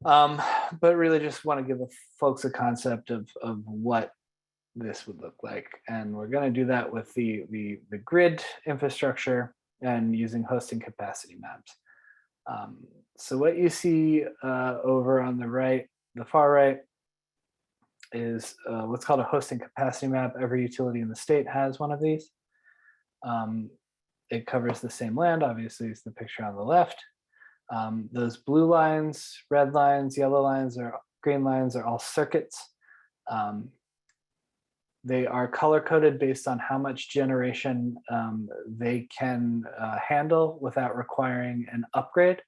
[SPEAKER 3] But really just want to give folks a concept of what this would look like. And we're going to do that with the grid infrastructure and using hosting capacity maps. So what you see over on the right, the far right, is what's called a hosting capacity map. Every utility in the state has one of these. It covers the same land, obviously, is the picture on the left. Those blue lines, red lines, yellow lines, or green lines are all circuits. They are color coded based on how much generation they can handle without requiring an upgrade.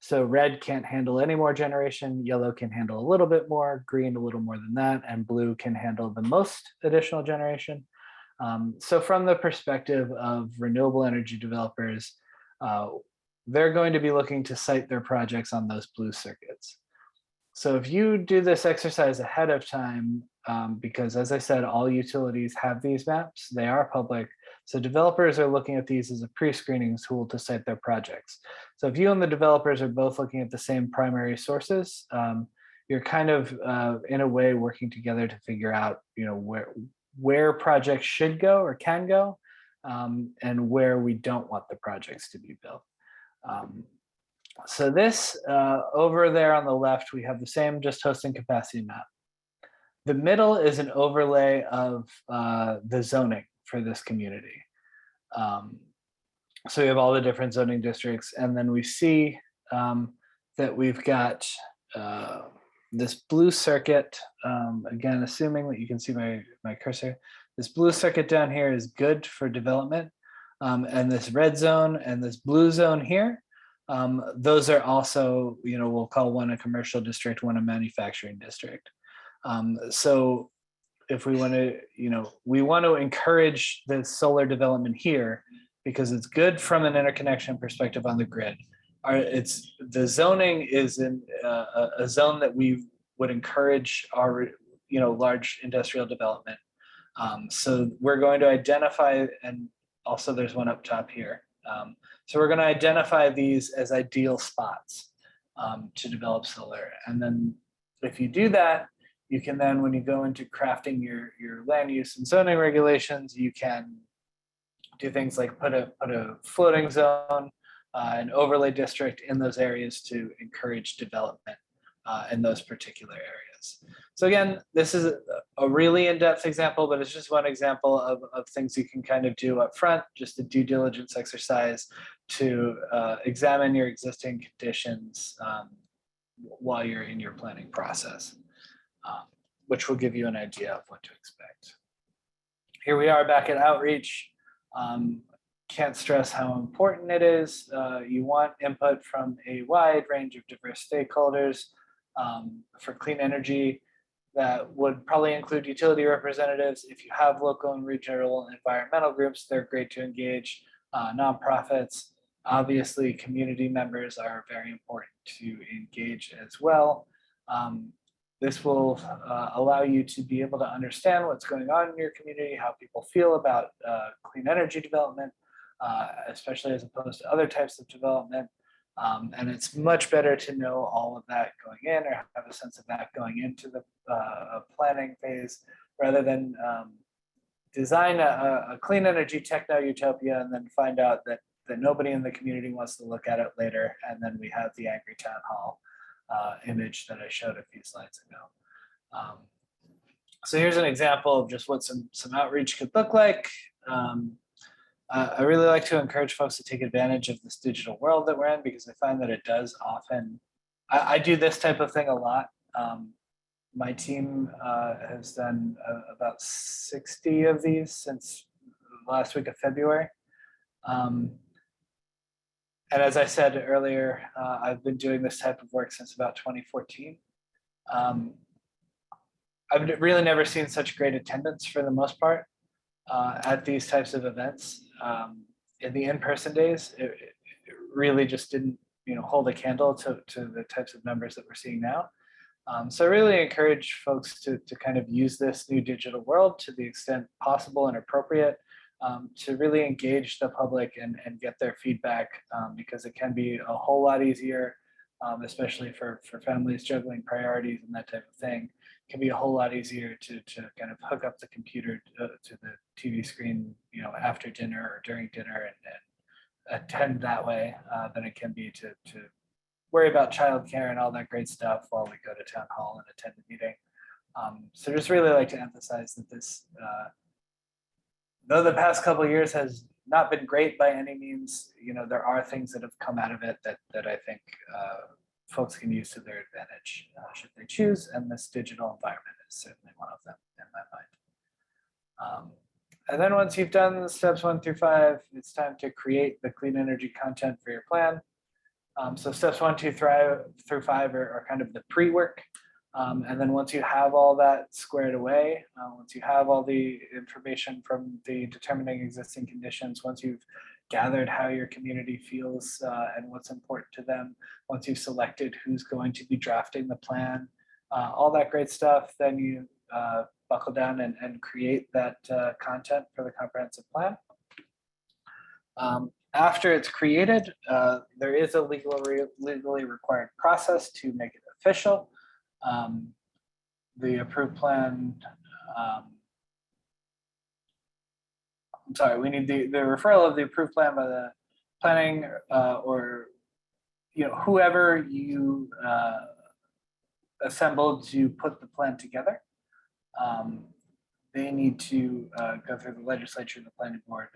[SPEAKER 3] So red can't handle any more generation, yellow can handle a little bit more, green a little more than that, and blue can handle the most additional generation. So from the perspective of renewable energy developers, they're going to be looking to site their projects on those blue circuits. So if you do this exercise ahead of time, because as I said, all utilities have these maps, they are public. So developers are looking at these as a pre-screening tool to site their projects. So if you and the developers are both looking at the same primary sources, you're kind of in a way working together to figure out, where projects should go or can go, and where we don't want the projects to be built. So this over there on the left, we have the same just hosting capacity map. The middle is an overlay of the zoning for this community. So we have all the different zoning districts, and then we see that we've got this blue circuit, again, assuming that you can see my cursor. This blue circuit down here is good for development, and this red zone and this blue zone here, those are also, we'll call one a commercial district, one a manufacturing district. So if we want to, we want to encourage the solar development here because it's good from an interconnection perspective on the grid. The zoning is in a zone that we would encourage our, large industrial development. So we're going to identify, and also there's one up top here. So we're going to identify these as ideal spots to develop solar. And then if you do that, you can then, when you go into crafting your land use and zoning regulations, you can do things like put a floating zone, an overlay district in those areas to encourage development in those particular areas. So again, this is a really in-depth example, but it's just one example of things you can kind of do up front, just a due diligence exercise to examine your existing conditions while you're in your planning process, which will give you an idea of what to expect. Here we are back at outreach. Can't stress how important it is. You want input from a wide range of diverse stakeholders for clean energy. That would probably include utility representatives. If you have local and regional environmental groups, they're great to engage. Nonprofits, obviously community members are very important to engage as well. This will allow you to be able to understand what's going on in your community, how people feel about clean energy development, especially as opposed to other types of development. And it's much better to know all of that going in or have a sense of that going into the planning phase rather than design a clean energy techno-utopia and then find out that nobody in the community wants to look at it later. And then we have the angry town hall image that I showed a few slides ago. So here's an example of just what some outreach could look like. I really like to encourage folks to take advantage of this digital world that we're in because I find that it does often, I do this type of thing a lot. My team has done about 60 of these since the last week of February. And as I said earlier, I've been doing this type of work since about 2014. I've really never seen such great attendance for the most part at these types of events. In the in-person days, it really just didn't hold a candle to the types of numbers that we're seeing now. So I really encourage folks to kind of use this new digital world to the extent possible and appropriate, to really engage the public and get their feedback, because it can be a whole lot easier, especially for families juggling priorities and that type of thing. It can be a whole lot easier to kind of hook up the computer to the TV screen, after dinner or during dinner and attend that way, than it can be to worry about childcare and all that great stuff while we go to town hall and attend the meeting. So just really like to emphasize that this, though the past couple of years has not been great by any means, there are things that have come out of it that I think folks can use to their advantage, should they choose, and this digital environment is certainly one of them in my mind. And then once you've done steps 1 through 5, it's time to create the clean energy content for your plan. So steps 1, 2, 3 through 5 are kind of the pre-work. And then once you have all that squared away, once you have all the information from the determining existing conditions, once you've gathered how your community feels and what's important to them, once you've selected who's going to be drafting the plan, all that great stuff, then you buckle down and create that content for the comprehensive plan. After it's created, there is a legally required process to make it official. The approved plan, I'm sorry, we need the referral of the approved plan by the planning or whoever you assembled to put the plan together. They need to go through the legislature, the planning board,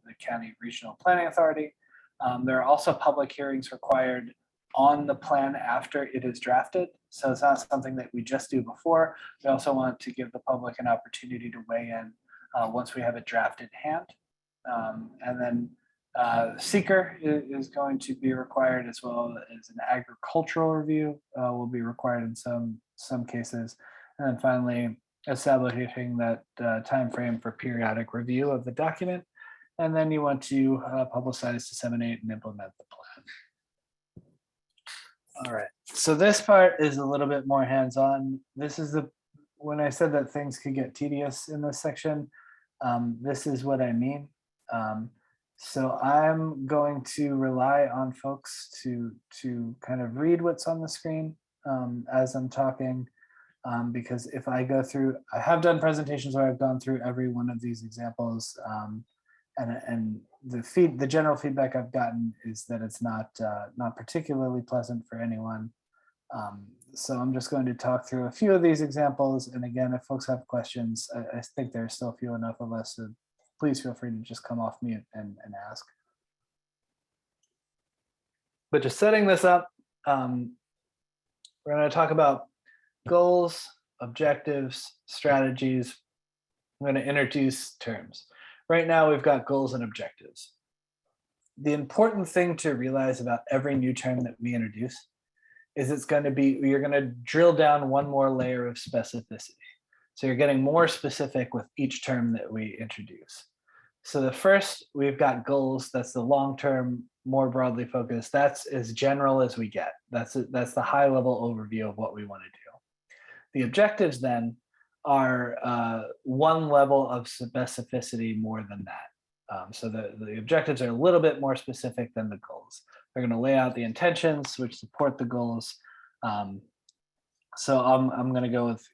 [SPEAKER 3] the county regional planning authority. There are also public hearings required on the plan after it is drafted. So it's not something that we just do before. We also want to give the public an opportunity to weigh in once we have it drafted in hand. And then seeker is going to be required, as well as an agricultural review will be required in some cases. And then finally, establishing that time frame for periodic review of the document. And then you want to publicize, disseminate, and implement the plan. All right, so this part is a little bit more hands-on. This is when I said that things could get tedious in this section, this is what I mean. So I'm going to rely on folks to kind of read what's on the screen as I'm talking, because if I go through, I have done presentations where I've gone through every one of these examples, and the general feedback I've gotten is that it's not particularly pleasant for anyone. So I'm just going to talk through a few of these examples. And again, if folks have questions, I think there's still few enough of us, so please feel free to just come off mute and ask. But just setting this up, we're going to talk about goals, objectives, strategies. I'm going to introduce terms. Right now, we've got goals and objectives. The important thing to realize about every new term that we introduce is you're going to drill down one more layer of specificity. So you're getting more specific with each term that we introduce. So the first, we've got goals. That's the long-term, more broadly focused. That's as general as we get. That's the high-level overview of what we want to do. The objectives then are one level of specificity more than that. So the objectives are a little bit more specific than the goals. They're going to lay out the intentions which support the goals. So I'm going to go with,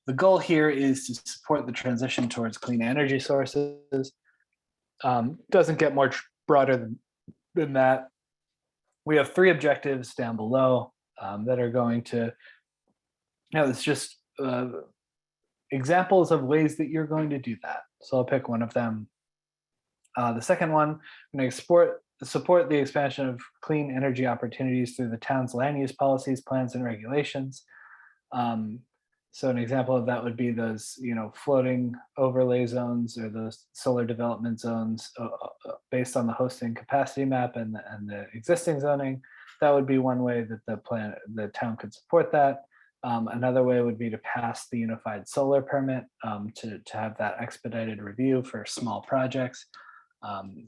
[SPEAKER 3] the goal here is to support the transition towards clean energy sources. Doesn't get more broader than that. We have 3 objectives down below that are going to, it's just examples of ways that you're going to do that. So I'll pick one of them. The second one, I'm going to support the expansion of clean energy opportunities through the town's land use policies, plans, and regulations. So an example of that would be those, floating overlay zones or those solar development zones based on the hosting capacity map and the existing zoning. That would be one way that the town could support that. Another way would be to pass the unified solar permit to have that expedited review for small projects.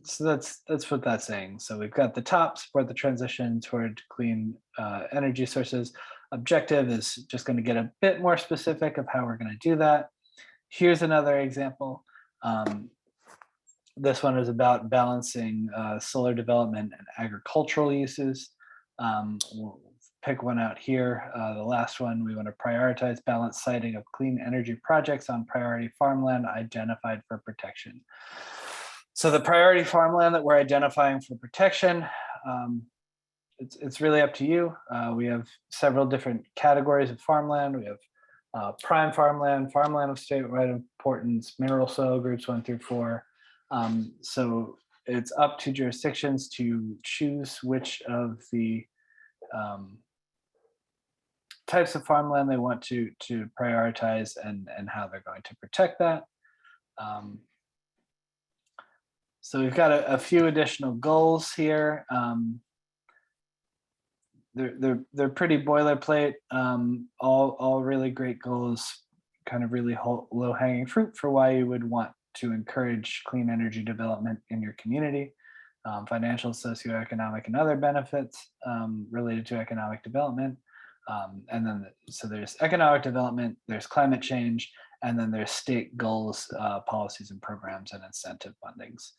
[SPEAKER 3] So that's what that's saying. So we've got the top, support the transition toward clean energy sources. Objective is just going to get a bit more specific of how we're going to do that. Here's another example. This one is about balancing solar development and agricultural uses. We'll pick one out here. The last one, we want to prioritize balanced siting of clean energy projects on priority farmland identified for protection. So the priority farmland that we're identifying for protection, it's really up to you. We have several different categories of farmland. We have prime farmland, farmland of statewide importance, mineral soil groups 1 through 4. So it's up to jurisdictions to choose which of the types of farmland they want to prioritize and how they're going to protect that. So we've got a few additional goals here. They're pretty boilerplate, all really great goals, kind of really low-hanging fruit for why you would want to encourage clean energy development in your community, financial, socioeconomic, and other benefits related to economic development. And then, so there's economic development, there's climate change, and then there's state goals, policies and programs and incentive fundings.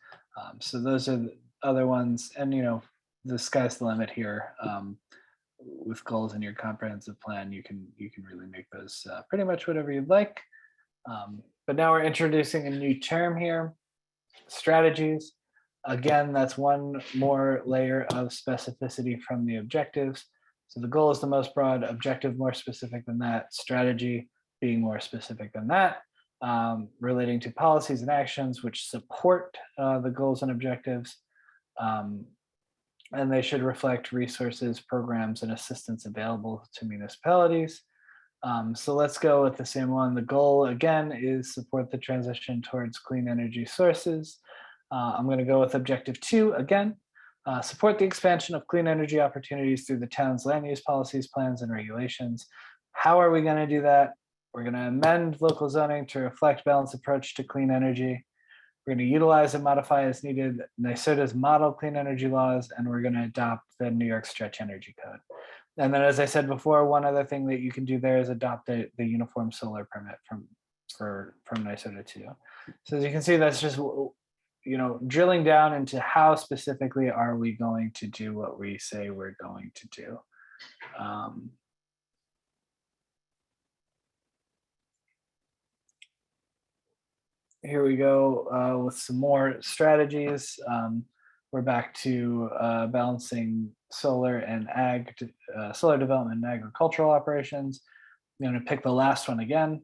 [SPEAKER 3] So those are the other ones. And, the sky's the limit here. With goals in your comprehensive plan, you can really make those pretty much whatever you'd like. But now we're introducing a new term here, strategies. Again, that's one more layer of specificity from the objectives. So the goal is the most broad, objective more specific than that, strategy being more specific than that, relating to policies and actions which support the goals and objectives. And they should reflect resources, programs, and assistance available to municipalities. So let's go with the same one. The goal, again, is support the transition towards clean energy sources. I'm going to go with objective 2 again. Support the expansion of clean energy opportunities through the town's land use policies, plans, and regulations. How are we going to do that? We're going to amend local zoning to reflect balanced approach to clean energy. We're going to utilize and modify as needed NYSERDA's model clean energy laws, and we're going to adopt the New York Stretch Energy Code. And then, as I said before, one other thing that you can do there is adopt the uniform solar permit from NYSERDA too. So as you can see, that's just drilling down into how specifically are we going to do what we say we're going to do. Here we go with some more strategies. We're back to balancing solar and solar development and agricultural operations. I'm going to pick the last one again.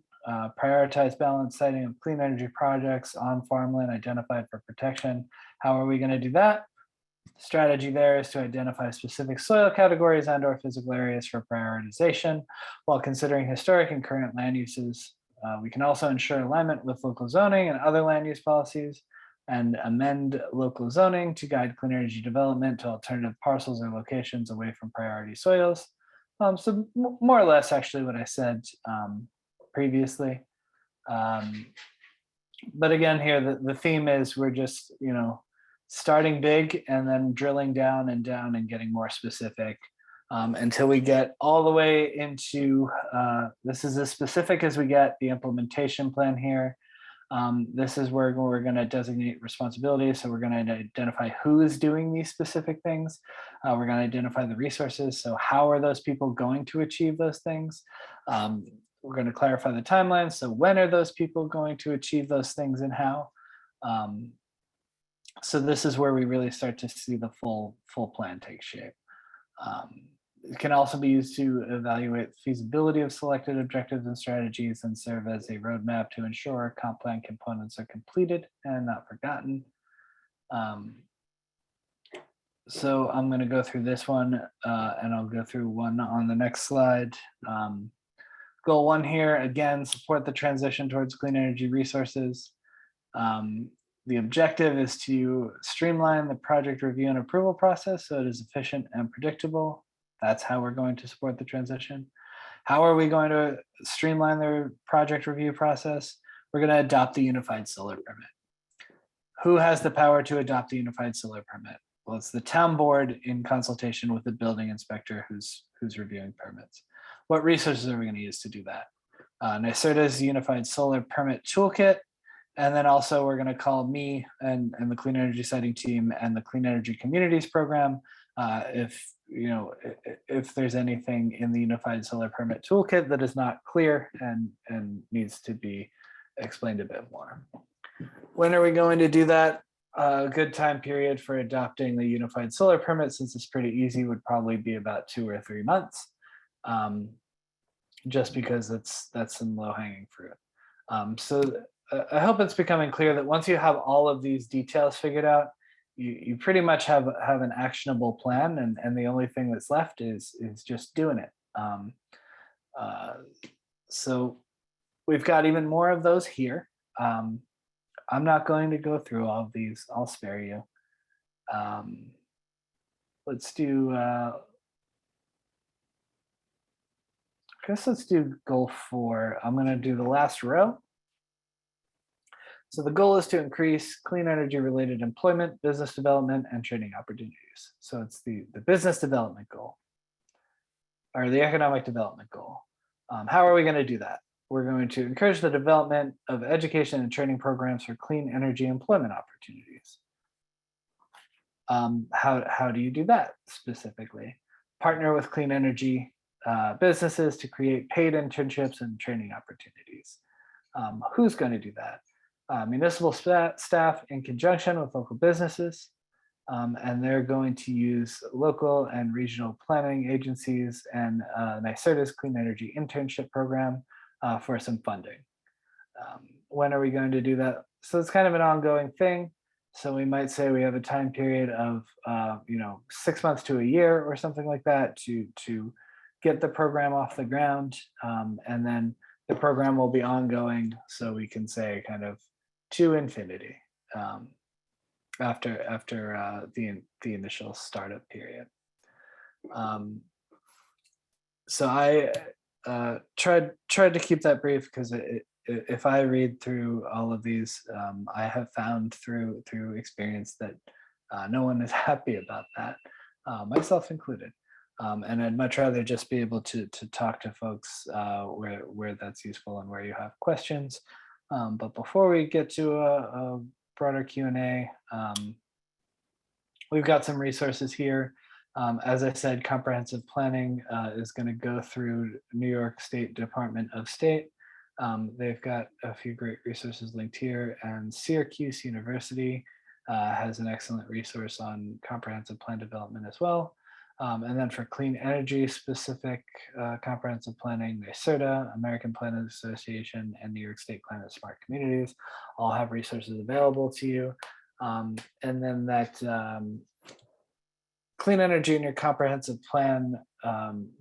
[SPEAKER 3] Prioritize balanced siting of clean energy projects on farmland identified for protection. How are we going to do that? The strategy there is to identify specific soil categories and/or physical areas for prioritization while considering historic and current land uses. We can also ensure alignment with local zoning and other land use policies and amend local zoning to guide clean energy development to alternative parcels or locations away from priority soils. So more or less actually what I said previously. But again, here, the theme is we're just, starting big and then drilling down and getting more specific until we get all the way into, this is as specific as we get, the implementation plan here. This is where we're going to designate responsibilities. So we're going to identify who is doing these specific things. We're going to identify the resources. So how are those people going to achieve those things? We're going to clarify the timeline. So when are those people going to achieve those things and how? So this is where we really start to see the full plan take shape. It can also be used to evaluate the feasibility of selected objectives and strategies and serve as a roadmap to ensure comp plan components are completed and not forgotten. So I'm going to go through this one and I'll go through one on the next slide. Goal 1 here, again, support the transition towards clean energy resources. The objective is to streamline the project review and approval process so it is efficient and predictable. That's how we're going to support the transition. How are we going to streamline the project review process? We're going to adopt the unified solar permit. Who has the power to adopt the unified solar permit? Well, it's the town board in consultation with the building inspector who's reviewing permits. What resources are we going to use to do that? NYSERDA's Unified Solar Permit Toolkit. And then also we're going to call me and the Clean Energy Siting team and the Clean Energy Communities Program if there's anything in the Unified Solar Permit Toolkit that is not clear and needs to be explained a bit more. When are we going to do that? A good time period for adopting the Unified Solar Permit, since it's pretty easy, would probably be about 2 or 3 months, just because that's some low-hanging fruit. I hope it's becoming clear that once you have all of these details figured out, you pretty much have an actionable plan, and the only thing that's left is just doing it. So we've got even more of those here. I'm not going to go through all of these. I'll spare you. Let's do, I guess let's do goal 4. I'm going to do the last row. So the goal is to increase clean energy related employment, business development, and training opportunities. So it's the business development goal, or the economic development goal. How are we going to do that? We're going to encourage the development of education and training programs for clean energy employment opportunities. How do you do that specifically? Partner with clean energy businesses to create paid internships and training opportunities. Who's going to do that? Municipal staff in conjunction with local businesses, and they're going to use local and regional planning agencies and NYSERDA's Clean Energy Internship Program for some funding. When are we going to do that? So it's kind of an ongoing thing. So we might say we have a time period of 6 months to a year or something like that to get the program off the ground, and then the program will be ongoing. So we can say kind of to infinity after the initial startup period. So I tried to keep that brief because if I read through all of these, I have found through experience that no one is happy about that, myself included. And I'd much rather just be able to talk to folks where that's useful and where you have questions. But before we get to a broader Q&A, we've got some resources here. As I said, comprehensive planning is going to go through New York State Department of State. They've got a few great resources linked here, and Syracuse University has an excellent resource on comprehensive plan development as well. And then for clean energy specific comprehensive planning, NYSERDA, American Planners Association, and New York State Climate Smart Communities all have resources available to you. And then that Clean Energy in Your Comprehensive Plan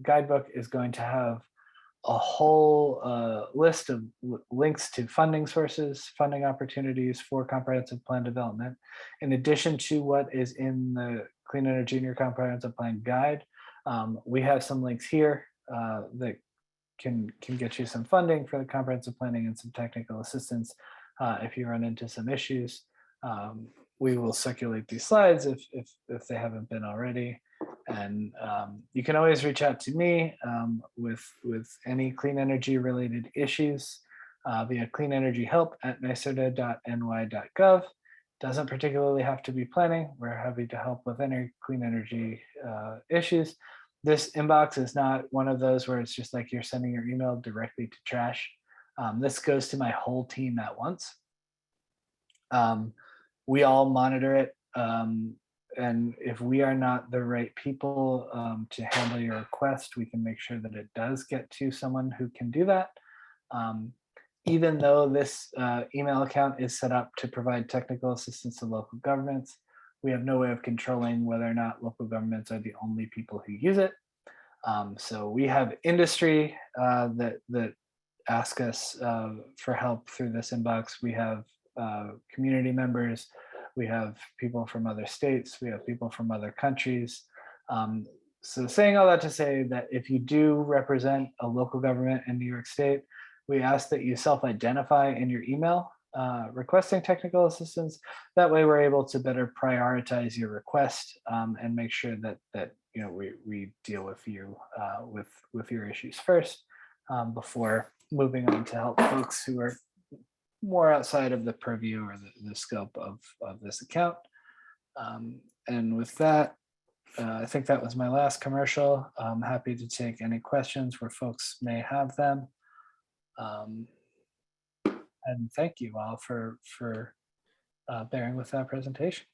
[SPEAKER 3] guidebook is going to have a whole list of links to funding sources, funding opportunities for comprehensive plan development, in addition to what is in the Clean Energy in Your Comprehensive Plan guide. We have some links here that can get you some funding for the comprehensive planning and some technical assistance if you run into some issues. We will circulate these slides if they haven't been already. And you can always reach out to me with any clean energy related issues via cleanenergyhelp@nyserda.ny.gov. Doesn't particularly have to be planning. We're happy to help with any clean energy issues. This inbox is not one of those where it's just like you're sending your email directly to trash. This goes to my whole team at once. We all monitor it. And if we are not the right people to handle your request, we can make sure that it does get to someone who can do that. Even though this email account is set up to provide technical assistance to local governments, we have no way of controlling whether or not local governments are the only people who use it. So we have industry that ask us for help through this inbox. We have community members. We have people from other states. We have people from other countries. So saying all that to say that if you do represent a local government in New York State, we ask that you self-identify in your email. requesting technical assistance. That way we're able to better prioritize your request and make sure that we deal with you with your issues first before moving on to help folks who are more outside of the purview or the scope of this account. And with that, I think that was my last commercial. I'm happy to take any questions where folks may have them. And thank you all for bearing with that presentation.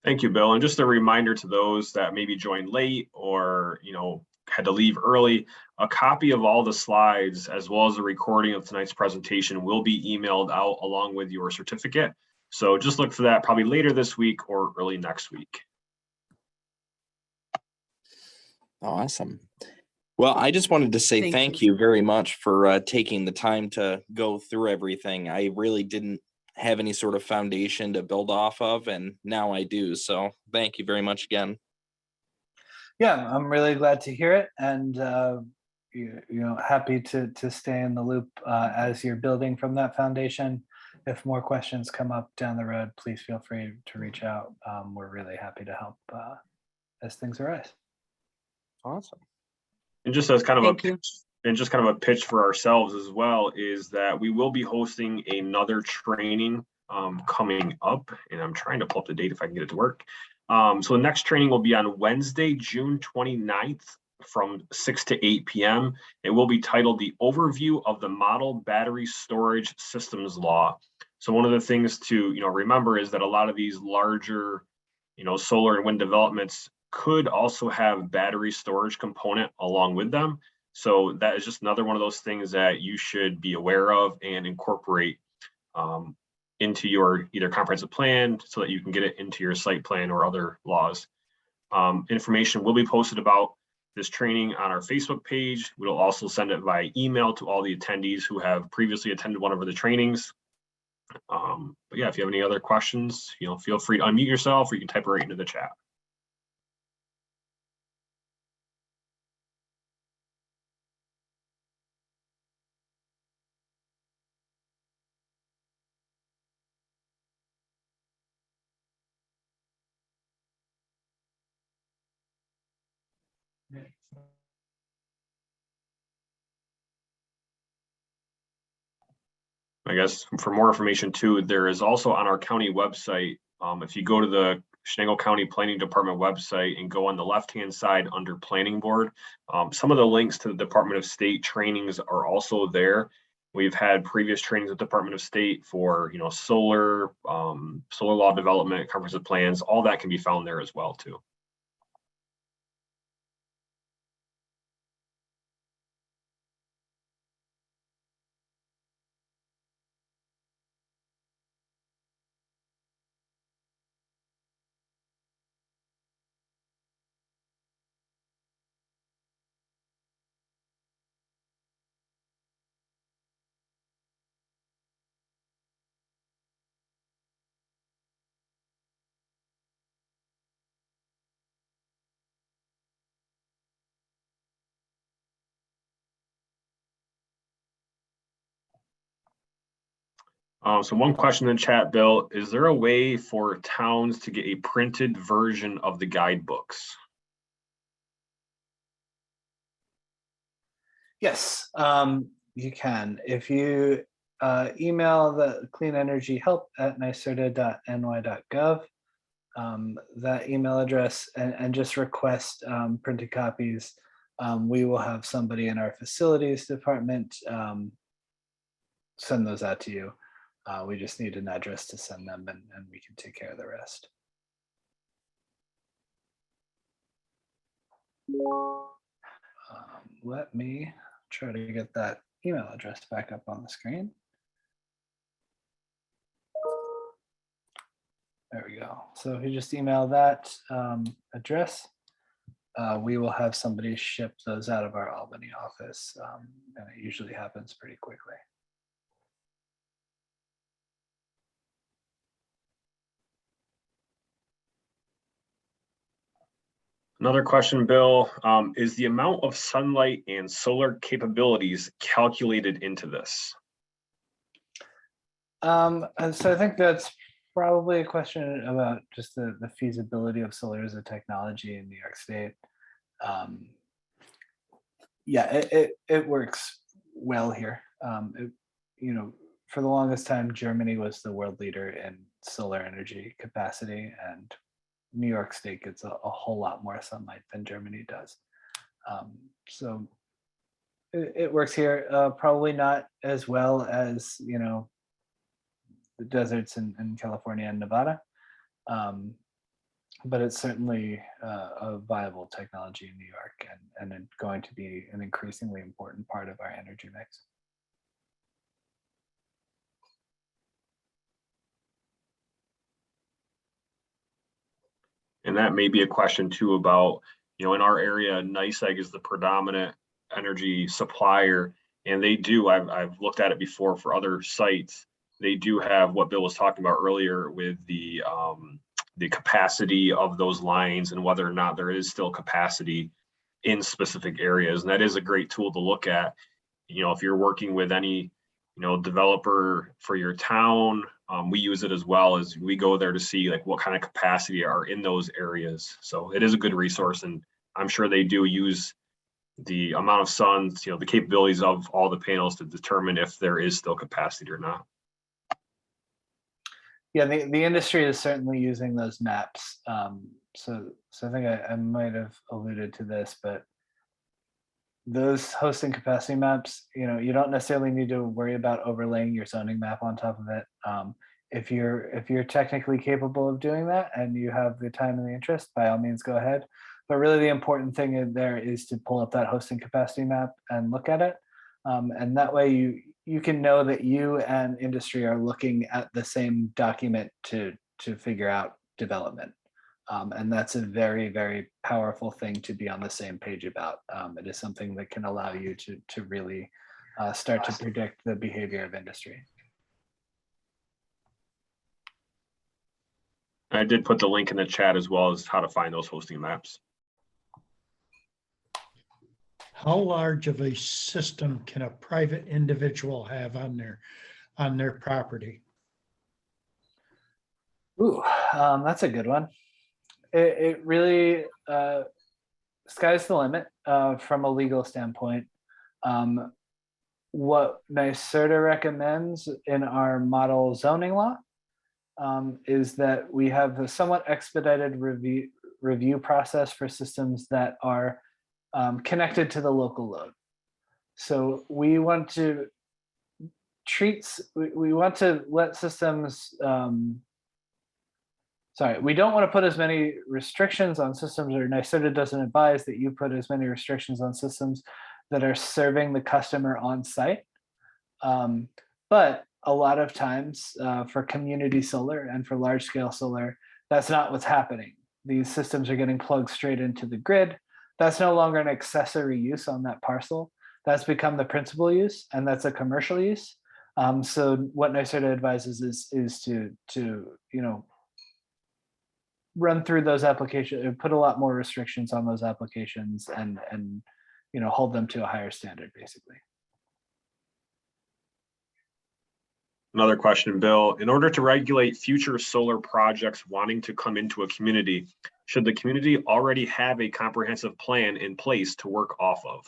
[SPEAKER 1] Thank you, Bill. And just a reminder to those that maybe joined late or had to leave early, a copy of all the slides as well as a recording of tonight's presentation will be emailed out along with your certificate. So just look for that probably later this week or early next week.
[SPEAKER 4] Awesome. Well, I just wanted to say thank you very much for taking the time to go through everything. I really didn't have any sort of foundation to build off of, and now I do. So thank you very much again.
[SPEAKER 3] Yeah, I'm really glad to hear it, and happy to stay in the loop as you're building from that foundation. If more questions come up down the road, please feel free to reach out. We're really happy to help as things arise.
[SPEAKER 4] Awesome.
[SPEAKER 1] And just as kind of a pitch for ourselves as well is that we will be hosting another training coming up, and I'm trying to pull up the date if I can get it to work. So the next training will be on Wednesday, June 29th from 6 to 8 p.m. It will be titled The Overview of the Model Battery Storage Systems Law. So one of the things to remember is that a lot of these larger solar and wind developments could also have battery storage component along with them. So that is just another one of those things that you should be aware of and incorporate into your either comprehensive plan so that you can get it into your site plan or other laws. Information will be posted about this training on our Facebook page. We'll also send it via email to all the attendees who have previously attended one of the trainings. But yeah, if you have any other questions, feel free to unmute yourself or you can type it right into the chat. I guess for more information too, there is also on our county website, if you go to the Chenango County Planning Department website and go on the left-hand side under Planning Board, some of the links to the Department of State trainings are also there. We've had previous trainings with Department of State for solar law development, comprehensive plans, all that can be found there as well too. So one question in the chat, Bill, is there a way for towns to get a printed version of the guidebooks?
[SPEAKER 3] Yes, you can. If you email the cleanenergyhelp@nyserda.ny.gov, that email address, and just request printed copies, we will have somebody in our facilities department send those out to you. We just need an address to send them, and we can take care of the rest. Let me try to get that email address back up on the screen. There we go. So if you just email that address, we will have somebody ship those out of our Albany office, and it usually happens pretty quickly.
[SPEAKER 1] Another question, Bill, is the amount of sunlight and solar capabilities calculated into this?
[SPEAKER 3] And so I think that's probably a question about just the feasibility of solar as a technology in New York State. Yeah, it works well here. You know, for the longest time, Germany was the world leader in solar energy capacity, and New York State gets a whole lot more sunlight than Germany does. So it works here, probably not as well as, you know, the deserts in California and Nevada. But it's certainly a viable technology in New York, and it's going to be an increasingly important part of our energy mix.
[SPEAKER 1] And that may be a question too about, you know, in our area, NYSEG is the predominant energy supplier. And they do, I've looked at it before for other sites. They do have what Bill was talking about earlier with the capacity of those lines and whether or not there is still capacity in specific areas. And that is a great tool to look at. You know, if you're working with any, you know, developer for your town, we use it as well as we go there to see like what kind of capacity are in those areas. So it is a good resource, and I'm sure they do use the amount of sun, you know, the capabilities of all the panels to determine if there is still capacity or not.
[SPEAKER 3] Yeah, the industry is certainly using those maps. So I think I might have alluded to this, but those hosting capacity maps, you know, you don't necessarily need to worry about overlaying your zoning map on top of it. If you're technically capable of doing that and you have the time and the interest, by all means, go ahead. But really, the important thing in there is to pull up that hosting capacity map and look at it, and that way you can know that you and industry are looking at the same document to figure out development. And that's a very, very powerful thing to be on the same page about. It is something that can allow you to really start to predict the behavior of industry.
[SPEAKER 1] I did put the link in the chat as well as how to find those hosting maps.
[SPEAKER 5] How large of a system can a private individual have on their property?
[SPEAKER 3] Ooh, that's a good one. It really, sky's the limit from a legal standpoint. What NYSERDA recommends in our model zoning law is that we have a somewhat expedited review process for systems that are connected to the local load. So we want to let systems, we don't want to put as many restrictions on systems, or NYSERDA doesn't advise that you put as many restrictions on systems that are serving the customer on site. But a lot of times for community solar and for large scale solar, that's not what's happening. These systems are getting plugged straight into the grid. That's no longer an accessory use on that parcel. That's become the principal use, and that's a commercial use. So what NYSERDA advises is to you know, run through those applications, put a lot more restrictions on those applications, and you know, hold them to a higher standard, basically.
[SPEAKER 1] Another question, Bill. In order to regulate future solar projects wanting to come into a community, should the community already have a comprehensive plan in place to work off of?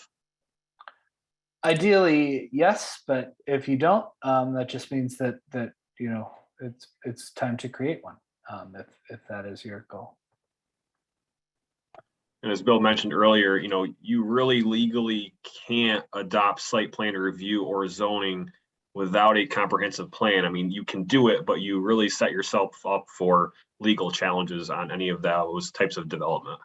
[SPEAKER 3] Ideally, yes, but if you don't, that just means that you know, it's time to create one, if that is your goal.
[SPEAKER 1] And as Bill mentioned earlier, you know, you really legally can't adopt site plan review or zoning without a comprehensive plan. I mean, you can do it, but you really set yourself up for legal challenges on any of those types of development.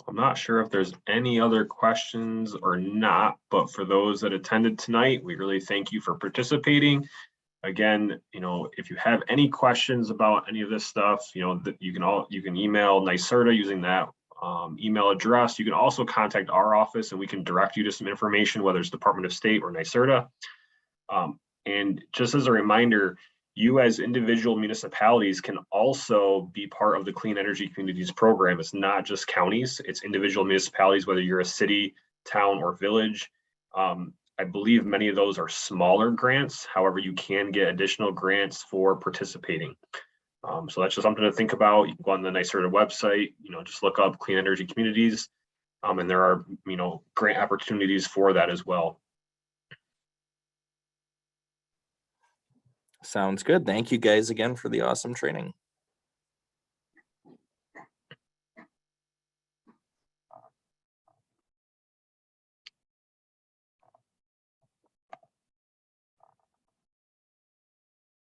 [SPEAKER 1] I'm not sure if there's any other questions or not, but for those that attended tonight, we really thank you for participating. Again, if you have any questions about any of this stuff, that you can email NYSERDA using that email address. You can also contact our office and we can direct you to some information, whether it's Department of State or NYSERDA. And just as a reminder, you as individual municipalities can also be part of the Clean Energy Communities program. It's not just counties, it's individual municipalities, whether you're a city, town, or village. I believe many of those are smaller grants. However, you can get additional grants for participating. So that's just something to think about. You can go on the NYSERDA website, just look up Clean Energy Communities, and there are, grant opportunities for that as well.
[SPEAKER 4] Sounds good. Thank you guys again for the awesome training.